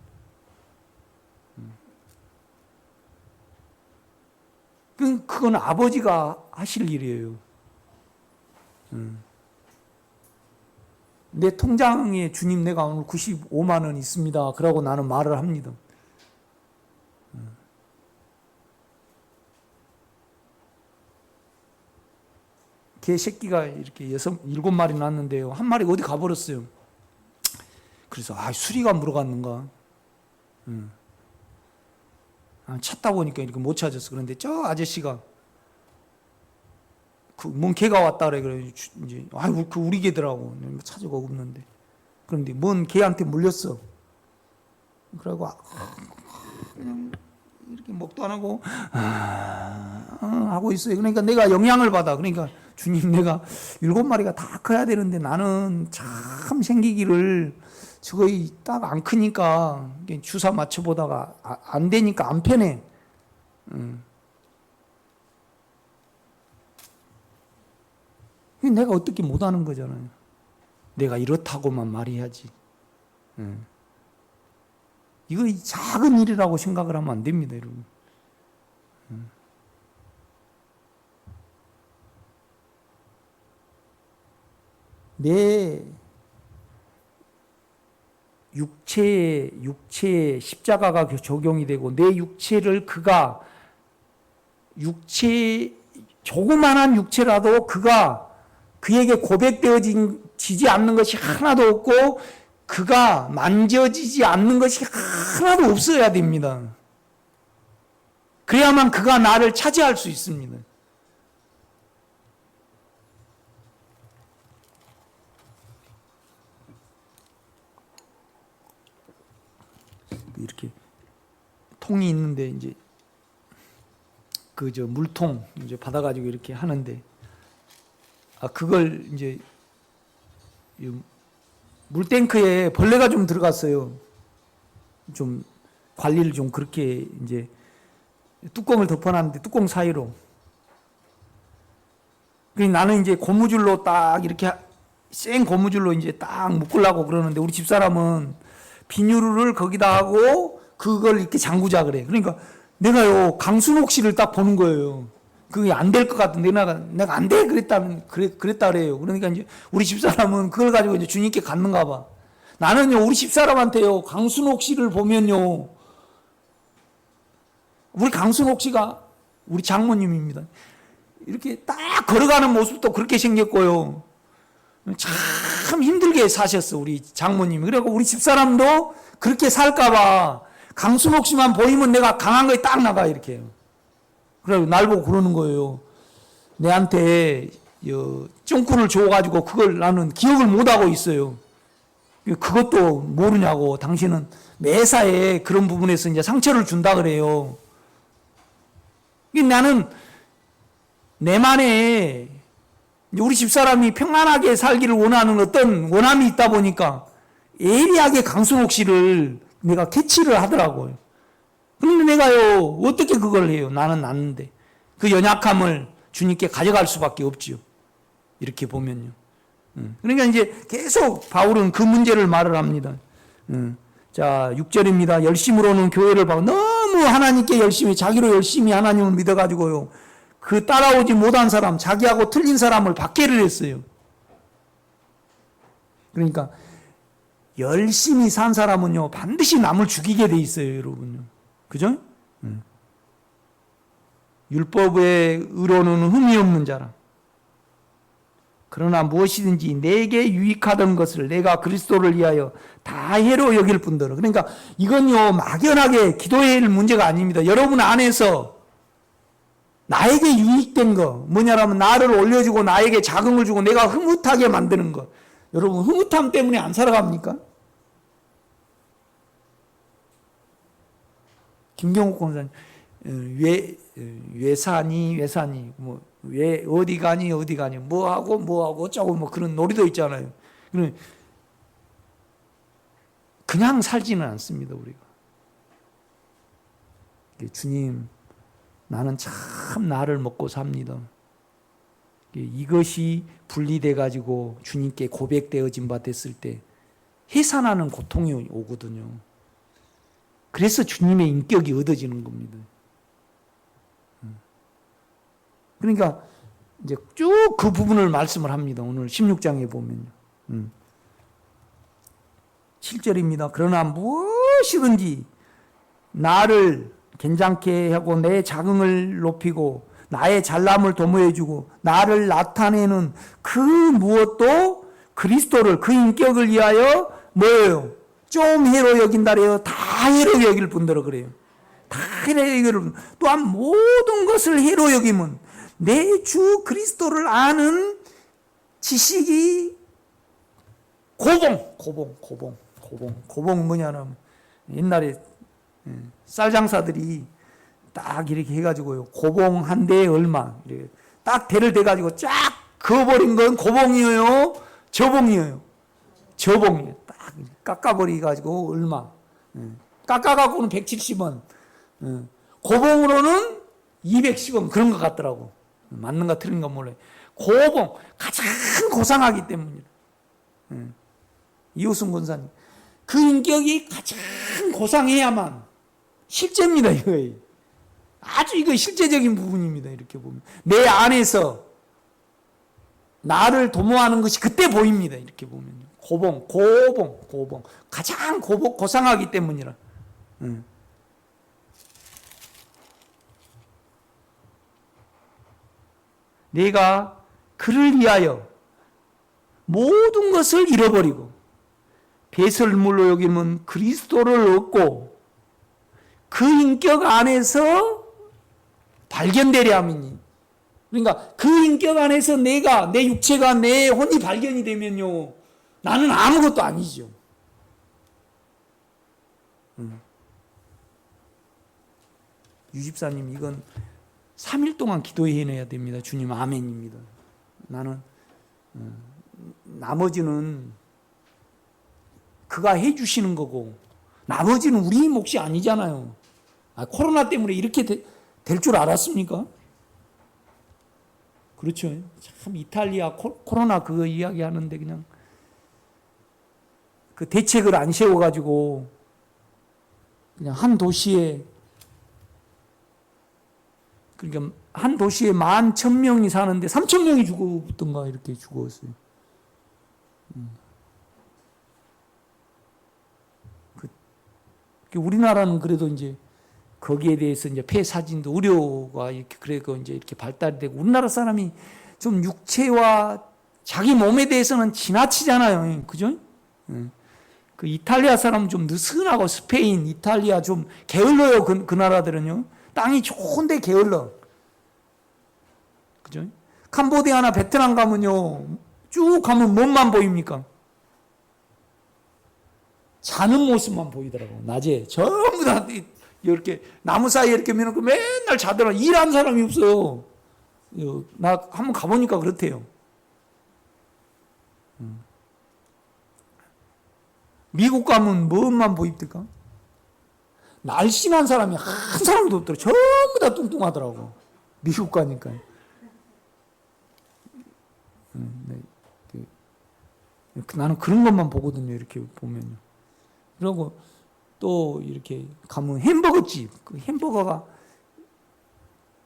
그건 아버지가 하실 일이에요. 내 통장에 주님 내가 오늘 95만 원 있습니다. 그러고 나는 말을 합니다. 개 새끼가 이렇게 7마리 낳았는데요. 한 마리가 어디 가버렸어요. 그래서 수리가 물어갔는가. 찾다 보니까 이렇게 못 찾았어. 그런데 저 아저씨가 뭔 개가 왔다 그래. 이제 그 우리 개더라고. 찾아가 없는데. 그런데 뭔 개한테 물렸어. 그러고 그냥 이렇게 먹도 안 하고 하고 있어요. 그러니까 내가 영향을 받아. 그러니까 주님, 내가 7마리가 다 커야 되는데 나는 참 생기기를 저거 딱 안 크니까 주사 맞춰보다가 안 되니까 안 편해. 내가 어떻게 못하는 거잖아요. 내가 이렇다고만 말해야지. 이거 작은 일이라고 생각을 하면 안 됩니다, 여러분. 내 육체에 십자가가 적용이 되고, 내 육체를 그가 조그만한 육체라도 그에게 고백되어지지 않는 것이 하나도 없고, 그가 만져지지 않는 것이 하나도 없어야 됩니다. 그래야만 그가 나를 차지할 수 있습니다. 이렇게 통이 있는데 이제 물통 이제 받아가지고 이렇게 하는데, 그걸 이제 물탱크에 벌레가 좀 들어갔어요. 좀 관리를 좀 그렇게 이제 뚜껑을 덮어놨는데 뚜껑 사이로. 그래서 나는 이제 고무줄로 딱 이렇게 생 고무줄로 이제 딱 묶으려고 그러는데 우리 집사람은 비닐을 거기다 하고 그걸 이렇게 잠그자 그래. 그러니까 내가요 강순옥 씨를 딱 보는 거예요. 그게 안 될 것 같은데 내가 안 돼 그랬다 그래요. 그러니까 이제 우리 집사람은 그걸 가지고 이제 주님께 갔는가 봐. 나는요 우리 집사람한테요 강순옥 씨를 보면요 우리 강순옥 씨가 우리 장모님입니다. 이렇게 딱 걸어가는 모습도 그렇게 생겼고요. 참 힘들게 사셨어 우리 장모님이. 그래서 우리 집사람도 그렇게 살까봐 강순옥 씨만 보이면 내가 강한 거에 딱 나가 이렇게. 그래서 날 보고 그러는 거예요. 내한테 쫑꾸를 줘가지고 그걸 나는 기억을 못하고 있어요. 그것도 모르냐고. 당신은 매사에 그런 부분에서 이제 상처를 준다 그래요. 나는 내만에 우리 집사람이 평안하게 살기를 원하는 어떤 원함이 있다 보니까 예리하게 강순옥 씨를 내가 캐치를 하더라고요. 그런데 내가요 어떻게 그걸 해요? 나는 났는데 그 연약함을 주님께 가져갈 수밖에 없지요. 이렇게 보면요. 그러니까 이제 계속 바울은 그 문제를 말을 합니다. 자 6절입니다. 열심으로는 교회를 봐 너무 하나님께 열심히 자기로 열심히 하나님을 믿어가지고요. 그 따라오지 못한 사람 자기하고 틀린 사람을 박해를 했어요. 그러니까 열심히 산 사람은요 반드시 남을 죽이게 돼 있어요 여러분요. 그죠? 율법의 의로는 흠이 없는 자라. 그러나 무엇이든지 내게 유익하던 것을 내가 그리스도를 위하여 다 해로 여길 뿐더러. 그러니까 이건요 막연하게 기도해야 할 문제가 아닙니다. 여러분 안에서 나에게 유익된 거 뭐냐라면 나를 올려주고 나에게 자긍을 주고 내가 흐뭇하게 만드는 거. 여러분 흐뭇함 때문에 안 살아갑니까? 김경욱 권사님 외사니 뭐 왜 어디 가니 뭐 하고 어쩌고 뭐 그런 놀이도 있잖아요. 그냥 살지는 않습니다 우리가. 주님 나는 참 나를 먹고 삽니다. 이것이 분리돼 가지고 주님께 고백되어진 바 됐을 때 해산하는 고통이 오거든요. 그래서 주님의 인격이 얻어지는 겁니다. 그러니까 이제 쭉 그 부분을 말씀을 합니다. 오늘 16장에 보면요. 7절입니다. 그러나 무엇이든지 나를 괜찮게 하고 내 자긍을 높이고 나의 잘남을 도모해주고 나를 나타내는 그 무엇도 그리스도를 그 인격을 위하여 뭐예요? 좀 해로 여긴다래요. 다 해로 여길 뿐더러 그래요. 다 해로 여길. 또한 모든 것을 해로 여기면 내 주 그리스도를 아는 지식이 고봉 뭐냐면 옛날에 쌀 장사들이 딱 이렇게 해가지고요 고봉 한 대에 얼마 이렇게 딱 대를 대가지고 쫙 그어버린 건 고봉이에요 저봉이에요 딱 깎아버리가지고 얼마 깎아갖고는 170원 고봉으로는 210원 그런 것 같더라고. 맞는가 틀린가 몰라요. 고봉 가장 고상하기 때문이다. 이호승 권사님 그 인격이 가장 고상해야만 실제입니다. 이거 아주 이거 실제적인 부분입니다. 이렇게 보면 내 안에서 나를 도모하는 것이 그때 보입니다. 이렇게 보면 고봉 가장 고상하기 때문이라. 내가 그를 위하여 모든 것을 잃어버리고 배설물로 여기면 그리스도를 얻고 그 인격 안에서 발견되려 함이니. 그러니까 그 인격 안에서 내가 내 육체가 내 혼이 발견이 되면요 나는 아무것도 아니죠. 유집사님 이건 3일 동안 기도해내야 됩니다. 주님 아멘입니다. 나는 나머지는 그가 해주시는 거고 나머지는 우리 몫이 아니잖아요. 코로나 때문에 이렇게 될 줄 알았습니까? 그렇죠. 참 이탈리아 코로나 그거 이야기하는데 그냥 그 대책을 안 세워가지고 그냥 한 도시에 그러니까 한 도시에 11,000명이 사는데 3,000명이 죽었던가 이렇게 죽었어요. 우리나라는 그래도 이제 거기에 대해서 이제 폐 사진도 의료가 이렇게 그래도 이제 이렇게 발달이 되고 우리나라 사람이 좀 육체와 자기 몸에 대해서는 지나치잖아요. 그죠? 그 이탈리아 사람은 좀 느슨하고 스페인, 이탈리아 좀 게을러요. 그 나라들은요. 땅이 좋은데 게을러. 그죠? 캄보디아나 베트남 가면요. 쭉 가면 뭔만 보입니까? 자는 모습만 보이더라고. 낮에 전부 다 이렇게 나무 사이에 이렇게 매놓고 맨날 자더라. 일하는 사람이 없어요. 나 한번 가보니까 그렇대요. 미국 가면 뭐만 보입니까? 날씬한 사람이 한 사람도 없더라고. 전부 다 뚱뚱하더라고. 미국 가니까. 나는 그런 것만 보거든요. 이렇게 보면요. 그리고 또 이렇게 가면 햄버거집, 그 햄버거가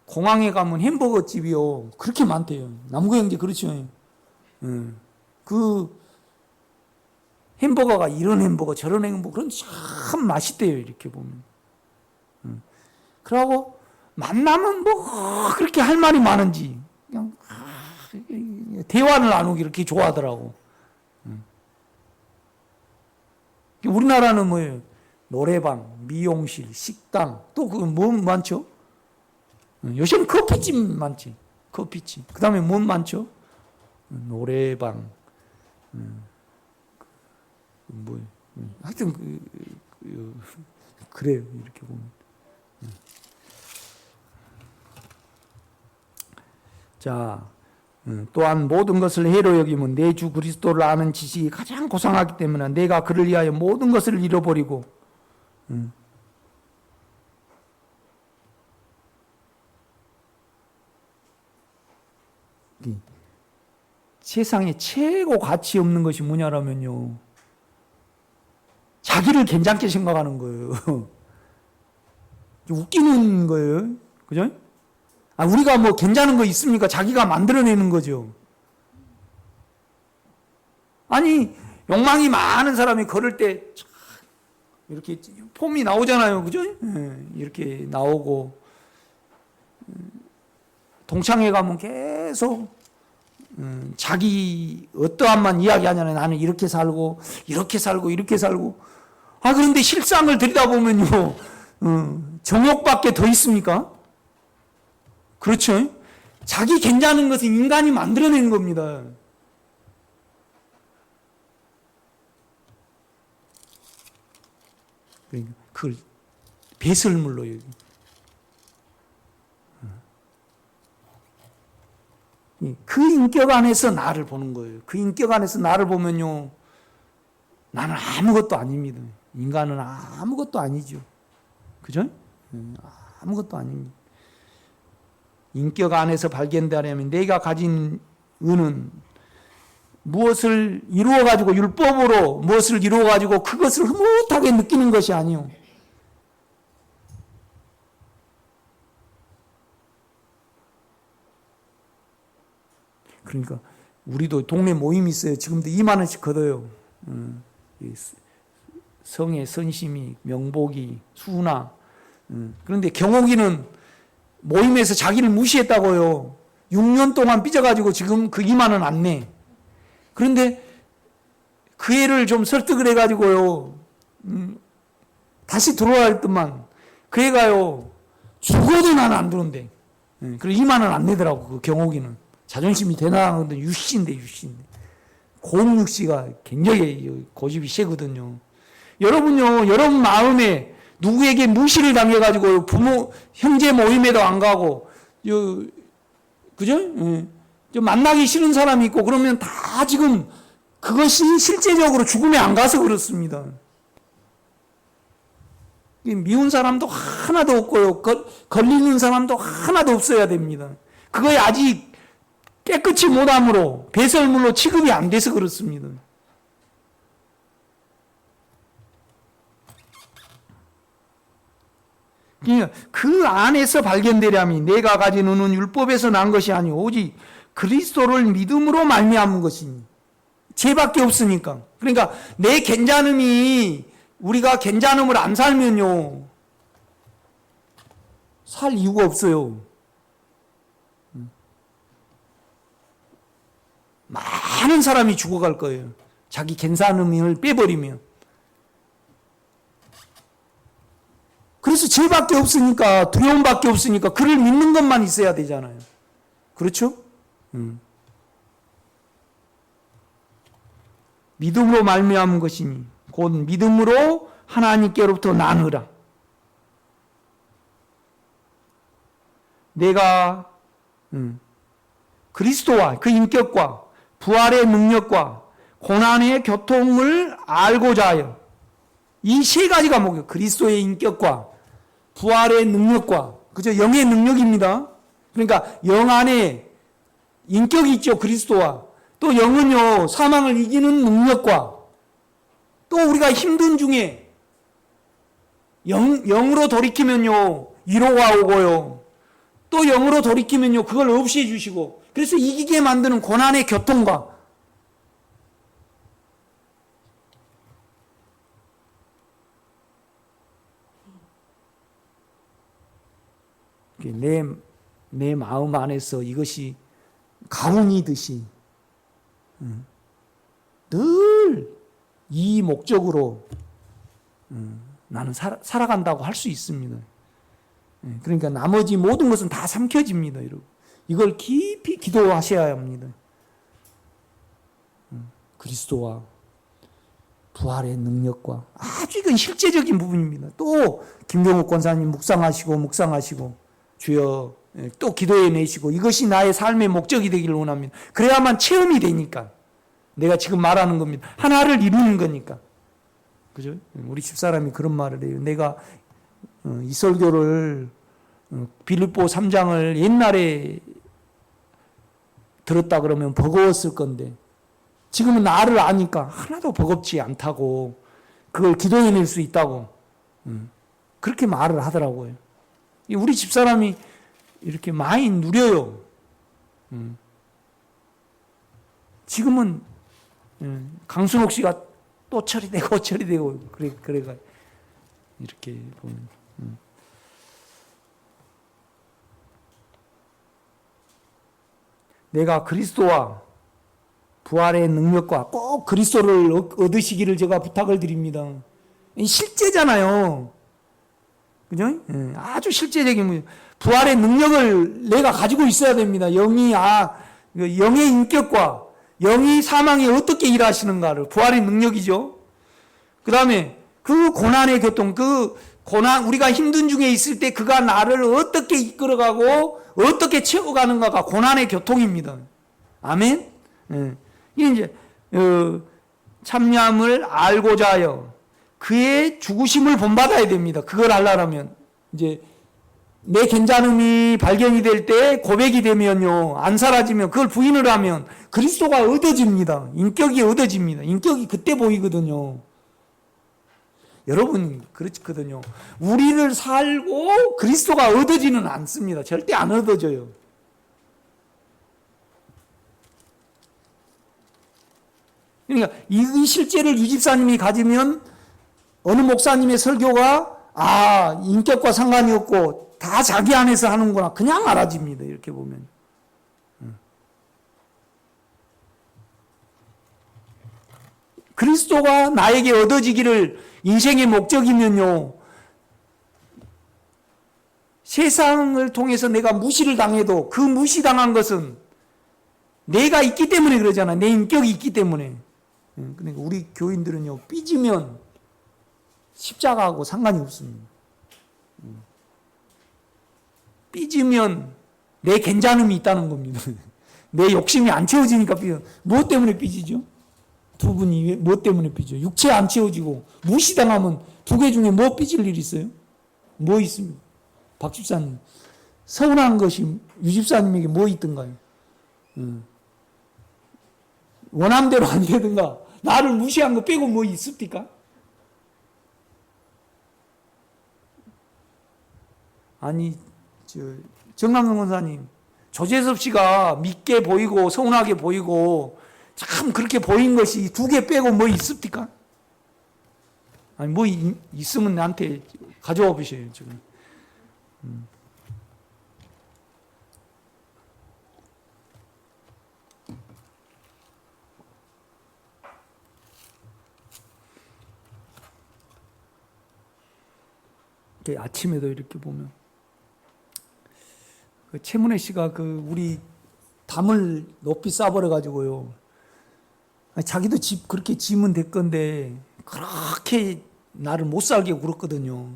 공항에 가면 햄버거 집이요 그렇게 많대요. 남구형제 그렇죠. 그 햄버거가 이런 햄버거 저런 햄버거 그런 참 맛있대요. 이렇게 보면. 그러고 만나면 뭐 그렇게 할 말이 많은지 그냥 대화를 나누기 이렇게 좋아하더라고. 우리나라는 뭐예요? 노래방, 미용실, 식당, 또 그 뭐 많죠? 요즘 커피집 많지. 커피집. 그 다음에 뭐 많죠? 노래방, 뭐, 하여튼 그래요. 이렇게 보면. 자, 또한 모든 것을 해로 여기면 내 주 그리스도를 아는 지식이 가장 고상하기 때문에 내가 그를 위하여 모든 것을 잃어버리고 세상에 최고 가치 없는 것이 뭐냐라면요. 자기를 괜찮게 생각하는 거예요. 웃기는 거예요. 그죠? 우리가 뭐 괜찮은 거 있습니까? 자기가 만들어내는 거죠. 아니, 욕망이 많은 사람이 걸을 때 이렇게 폼이 나오잖아요. 그죠? 이렇게 나오고 동창회 가면 계속 자기 어떠한만 이야기하잖아요. 나는 이렇게 살고 이렇게 살고 이렇게 살고 그런데 실상을 들여다보면요. 정욕밖에 더 있습니까? 그렇죠? 자기 괜찮은 것은 인간이 만들어낸 겁니다. 그러니까 그걸 배설물로 그 인격 안에서 나를 보는 거예요. 그 인격 안에서 나를 보면요. 나는 아무것도 아닙니다. 인간은 아무것도 아니죠. 그죠? 아무것도 아닙니다. 인격 안에서 발견되려면 내가 가진 은은 무엇을 이루어가지고 율법으로 무엇을 이루어가지고 그것을 흐뭇하게 느끼는 것이 아니요. 그러니까 우리도 동네 모임이 있어요. 지금도 2만 원씩 걷어요. 성의 선심이, 명복이, 수나. 그런데 경옥이는 모임에서 자기를 무시했다고요. 6년 동안 삐져가지고 지금 그 2만 원 안 내. 그런데 그 애를 좀 설득을 해가지고요. 다시 들어와야 할 듯만. 그 애가요. 죽어도 나는 안 들어온대. 그리고 2만 원 안 내더라고. 그 경옥이는. 자존심이 대단한데 유씨인데. 고육씨가 굉장히 고집이 세거든요. 여러분요. 여러분 마음에 누구에게 무시를 당해가지고 부모, 형제 모임에도 안 가고, 그죠? 만나기 싫은 사람이 있고, 그러면 다 지금 그것이 실제적으로 죽음에 안 가서 그렇습니다. 미운 사람도 하나도 없고요. 걸리는 사람도 하나도 없어야 됩니다. 그거에 아직 깨끗이 못함으로 배설물로 취급이 안 돼서 그렇습니다. 그러니까 그 안에서 발견되려면 내가 가진 의는 율법에서 난 것이 아니오 오직 그리스도를 믿음으로 말미암은 것이니 죄밖에 없으니까. 그러니까 내 괜찮음이 우리가 괜찮음을 안 살면요 살 이유가 없어요. 많은 사람이 죽어갈 거예요. 자기 괜찮음을 빼버리면. 그래서 죄밖에 없으니까 두려움밖에 없으니까 그를 믿는 것만 있어야 되잖아요. 그렇죠? 믿음으로 말미암은 것이니 곧 믿음으로 하나님께로부터 나느라. 내가 그리스도와 그 인격과 부활의 능력과 고난의 교통을 알고자 하여 이 세 가지가 뭐예요? 그리스도의 인격과 부활의 능력과 그죠? 영의 능력입니다. 그러니까 영 안에 인격이 있죠. 그리스도와 또 영은요 사망을 이기는 능력과 또 우리가 힘든 중에 영으로 돌이키면요 위로가 오고요 또 영으로 돌이키면요 그걸 없애해 주시고 그래서 이기게 만드는 고난의 교통과 내 마음 안에서 이것이 가훈이듯이 늘 이 목적으로 나는 살아간다고 할 수 있습니다. 그러니까 나머지 모든 것은 다 삼켜집니다. 여러분. 이걸 깊이 기도하셔야 합니다. 그리스도와 부활의 능력과 아주 이건 실제적인 부분입니다. 또 김경욱 권사님 묵상하시고 주여 또 기도해 내시고 이것이 나의 삶의 목적이 되기를 원합니다. 그래야만 체험이 되니까 내가 지금 말하는 겁니다. 하나를 이루는 거니까. 그죠? 우리 집사람이 그런 말을 해요. 내가 이 설교를 빌립보 3장을 옛날에 들었다 그러면 버거웠을 건데 지금은 나를 아니까 하나도 버겁지 않다고 그걸 기도해낼 수 있다고 그렇게 말을 하더라고요. 우리 집사람이 이렇게 많이 누려요. 지금은 강순옥 씨가 또 처리되고 그래가 이렇게 보면 내가 그리스도와 부활의 능력과 꼭 그리스도를 얻으시기를 제가 부탁을 드립니다. 실제잖아요. 그죠? 아주 실제적인 문제. 부활의 능력을 내가 가지고 있어야 됩니다. 영의 인격과 영이 사망에 어떻게 일하시는가를 부활의 능력이죠. 그 다음에 그 고난의 교통, 우리가 힘든 중에 있을 때 그가 나를 어떻게 이끌어가고 어떻게 채워가는가가 고난의 교통입니다. 아멘? 이게 이제 참여함을 알고자 하여 그의 죽으심을 본받아야 됩니다. 그걸 알려면 이제 내 괜찮음이 발견이 될 때 고백이 되면요 안 사라지면 그걸 부인을 하면 그리스도가 얻어집니다. 인격이 얻어집니다. 인격이 그때 보이거든요. 여러분 그렇거든요. 우리를 살고 그리스도가 얻어지는 않습니다. 절대 안 얻어져요. 그러니까 이 실제를 유집사님이 가지면 어느 목사님의 설교가 인격과 상관이 없고 다 자기 안에서 하는구나 그냥 알아집니다. 이렇게 보면 그리스도가 나에게 얻어지기를 인생의 목적이면요 세상을 통해서 내가 무시를 당해도 그 무시당한 것은 내가 있기 때문에 그러잖아. 내 인격이 있기 때문에. 그러니까 우리 교인들은요 삐지면 십자가하고 상관이 없습니다. 삐지면 내 괜찮음이 있다는 겁니다. 내 욕심이 안 채워지니까 삐져. 무엇 때문에 삐지죠? 두 분이 무엇 때문에 삐져? 육체 안 채워지고 무시당하면 두 개 중에 뭐 삐질 일 있어요? 뭐 있습니까? 박 집사님 서운한 것이 유 집사님에게 뭐 있던가요? 원함대로 안 되든가. 나를 무시한 거 빼고 뭐 있습니까? 아니, 정남성 권사님, 조재섭 씨가 믿게 보이고 서운하게 보이고 참 그렇게 보인 것이 두 개 빼고 뭐 있습니까? 아니, 뭐 있으면 나한테 가져와 보세요, 지금. 아침에도 이렇게 보면 최문혜 씨가 우리 담을 높이 쌓아버려 가지고요. 자기도 집 그렇게 지으면 될 건데 그렇게 나를 못 살게 굴었거든요.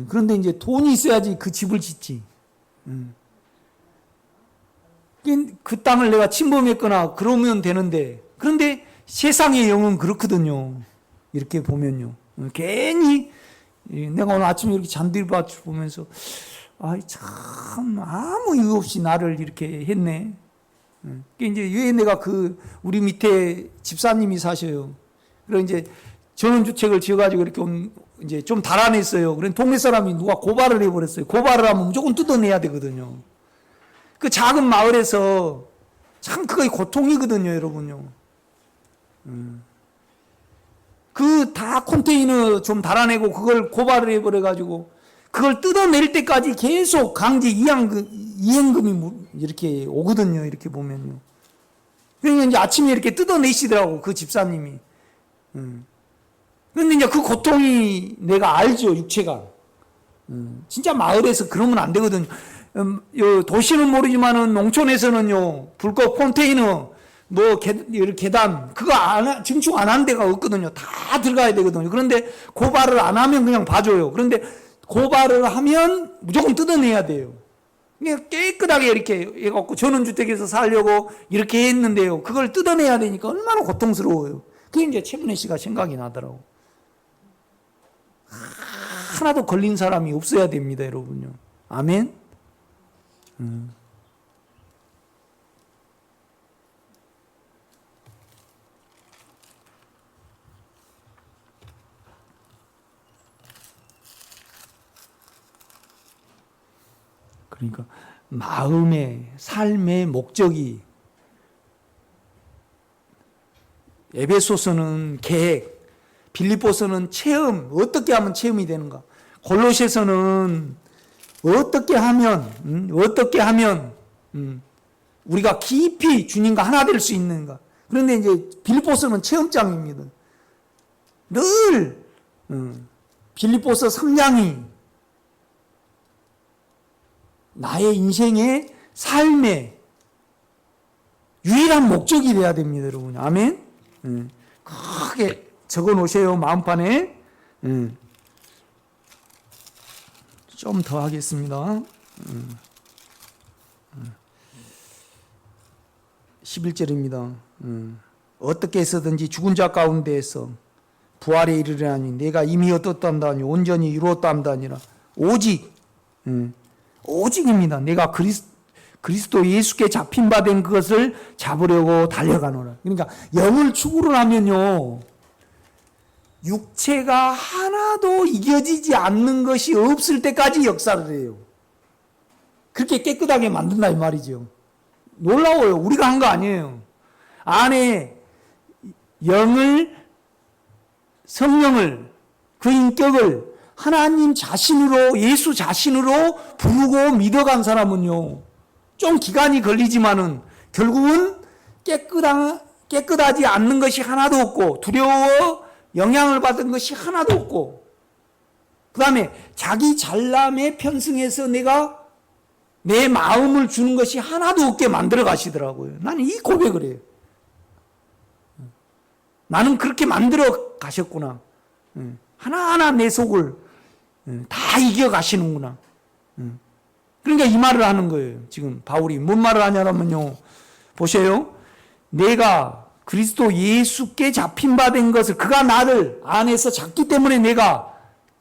그런데 이제 돈이 있어야지 그 집을 짓지. 그 땅을 내가 침범했거나 그러면 되는데, 그런데 세상의 영은 그렇거든요. 이렇게 보면요. 괜히 내가 오늘 아침에 이렇게 잔디밭을 보면서 참 아무 이유 없이 나를 이렇게 했네. 이제 왜 내가 우리 밑에 집사님이 사셔요. 그래서 이제 전원주택을 지어가지고 이렇게 이제 좀 달아냈어요. 그래 동네 사람이 누가 고발을 해버렸어요. 고발을 하면 무조건 뜯어내야 되거든요. 그 작은 마을에서 참 그거 고통이거든요, 여러분요. 다 컨테이너 좀 달아내고 그걸 고발을 해버려가지고 그걸 뜯어낼 때까지 계속 강제 이행금이 이렇게 오거든요, 이렇게 보면요. 그러니까 이제 아침에 이렇게 뜯어내시더라고, 그 집사님이. 그런데 이제 그 고통이 내가 알죠, 육체가. 진짜 마을에서 그러면 안 되거든요. 도시는 모르지만은 농촌에서는요, 불법 컨테이너, 계단, 그거 증축 안 한 데가 없거든요. 다 들어가야 되거든요. 그런데 고발을 안 하면 그냥 봐줘요. 그런데 고발을 하면 무조건 뜯어내야 돼요. 그냥 깨끗하게 이렇게 해갖고 전원주택에서 살려고 이렇게 했는데요. 그걸 뜯어내야 되니까 얼마나 고통스러워요. 그게 이제 최문혜 씨가 생각이 나더라고. 하나도 걸린 사람이 없어야 됩니다, 여러분요. 아멘? 그러니까 마음의 삶의 목적이, 에베소서는 계획, 빌립보서는 체험, 어떻게 하면 체험이 되는가, 골로새서는 어떻게 하면 우리가 깊이 주님과 하나 될 수 있는가. 그런데 이제 빌립보서는 체험장입니다. 늘 빌립보서 3장이 나의 인생의 삶의 유일한 목적이 돼야 됩니다, 여러분. 아멘? 크게 적어 놓으세요, 마음판에. 좀 더 하겠습니다. 11절입니다. 어떻게 해서든지 죽은 자 가운데에서 부활에 이르려니 내가 이미 얻었다 하니 온전히 이루었다 함다 아니라 오직입니다. 내가 그리스도 예수께 잡힌 바 된 그것을 잡으려고 달려가노라. 그러니까 영을 추구를 하면요, 육체가 하나도 이겨지지 않는 것이 없을 때까지 역사를 해요. 그렇게 깨끗하게 만든다 이 말이죠. 놀라워요. 우리가 한 거 아니에요. 안에 성령을, 그 인격을 하나님 자신으로, 예수 자신으로 부르고 믿어간 사람은요, 좀 기간이 걸리지만은 결국은 깨끗하지 않는 것이 하나도 없고, 두려워 영향을 받은 것이 하나도 없고, 그 다음에 자기 잘남에 편승해서 내가 내 마음을 주는 것이 하나도 없게 만들어 가시더라고요. 나는 이 고백을 해요. 나는 그렇게 만들어 가셨구나. 하나하나 내 속을 다 이겨 가시는구나. 그러니까 이 말을 하는 거예요. 지금 바울이 뭔 말을 하냐면요, 보세요. 내가 그리스도 예수께 잡힌 바 된 것을, 그가 나를 안에서 잡기 때문에 내가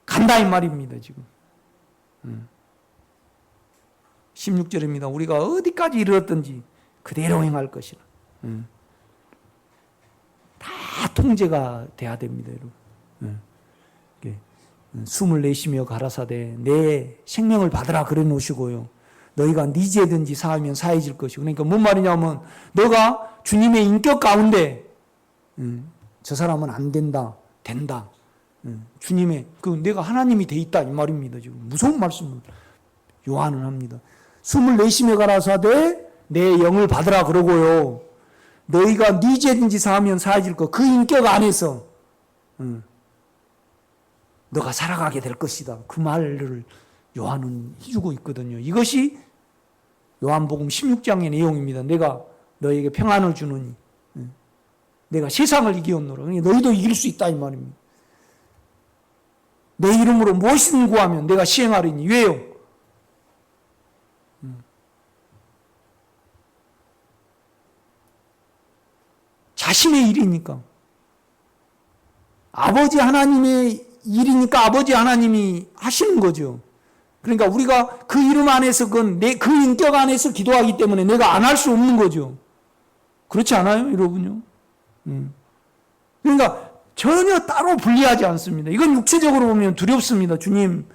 간다 이 말입니다, 지금. 16절입니다. 우리가 어디까지 이르렀든지 그대로 행할 것이라. 다 통제가 돼야 됩니다, 여러분. 숨을 내쉬며 가라사대 내 생명을 받으라 그래 놓으시고요. 너희가 네 죄든지 사하면 사해질 것이고. 그러니까 뭔 말이냐면 너가 주님의 인격 가운데 저 사람은 안 된다, 된다. 주님의 내가 하나님이 돼 있다 이 말입니다. 지금 무서운 말씀을 요한은 합니다. 숨을 내쉬며 가라사대 내 영을 받으라 그러고요. 너희가 네 죄든지 사하면 사해질 것. 그 인격 안에서 너가 살아가게 될 것이다. 그 말을 요한은 해주고 있거든요. 이것이 요한복음 16장의 내용입니다. 내가 너에게 평안을 주느니 내가 세상을 이기었노라. 너희도 이길 수 있다 이 말입니다. 내 이름으로 무엇이든 구하면 내가 시행하리니. 왜요? 자신의 일이니까. 아버지 하나님의 일이니까 아버지 하나님이 하시는 거죠. 그러니까 우리가 그 이름 안에서 그 인격 안에서 기도하기 때문에 내가 안 할 수 없는 거죠. 그렇지 않아요, 여러분요? 그러니까 전혀 따로 분리하지 않습니다. 이건 육체적으로 보면 두렵습니다. 주님,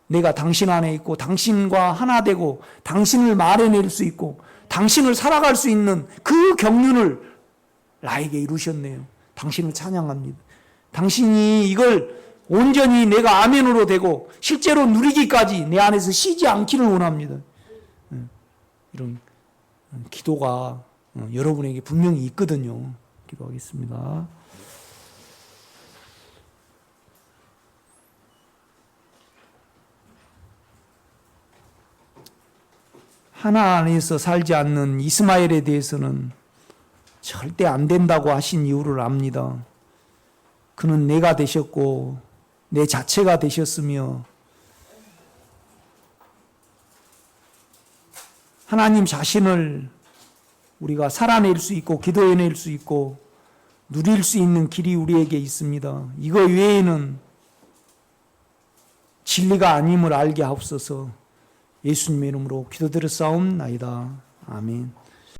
내가 당신 안에 있고 당신과 하나 되고 당신을 말해낼 수 있고 당신을 살아갈 수 있는 그 경륜을 나에게 이루셨네요. 당신을 찬양합니다. 당신이 이걸 온전히 내가 아멘으로 되고 실제로 누리기까지 내 안에서 쉬지 않기를 원합니다. 이런 기도가 여러분에게 분명히 있거든요. 기도하겠습니다. 하나 안에서 살지 않는 이스마엘에 대해서는 절대 안 된다고 하신 이유를 압니다. 그는 내가 되셨고 내 자체가 되셨으며 하나님 자신을 우리가 살아낼 수 있고 기도해낼 수 있고 누릴 수 있는 길이 우리에게 있습니다. 이거 외에는 진리가 아님을 알게 하옵소서. 예수님의 이름으로 기도드렸사옵나이다. 아멘.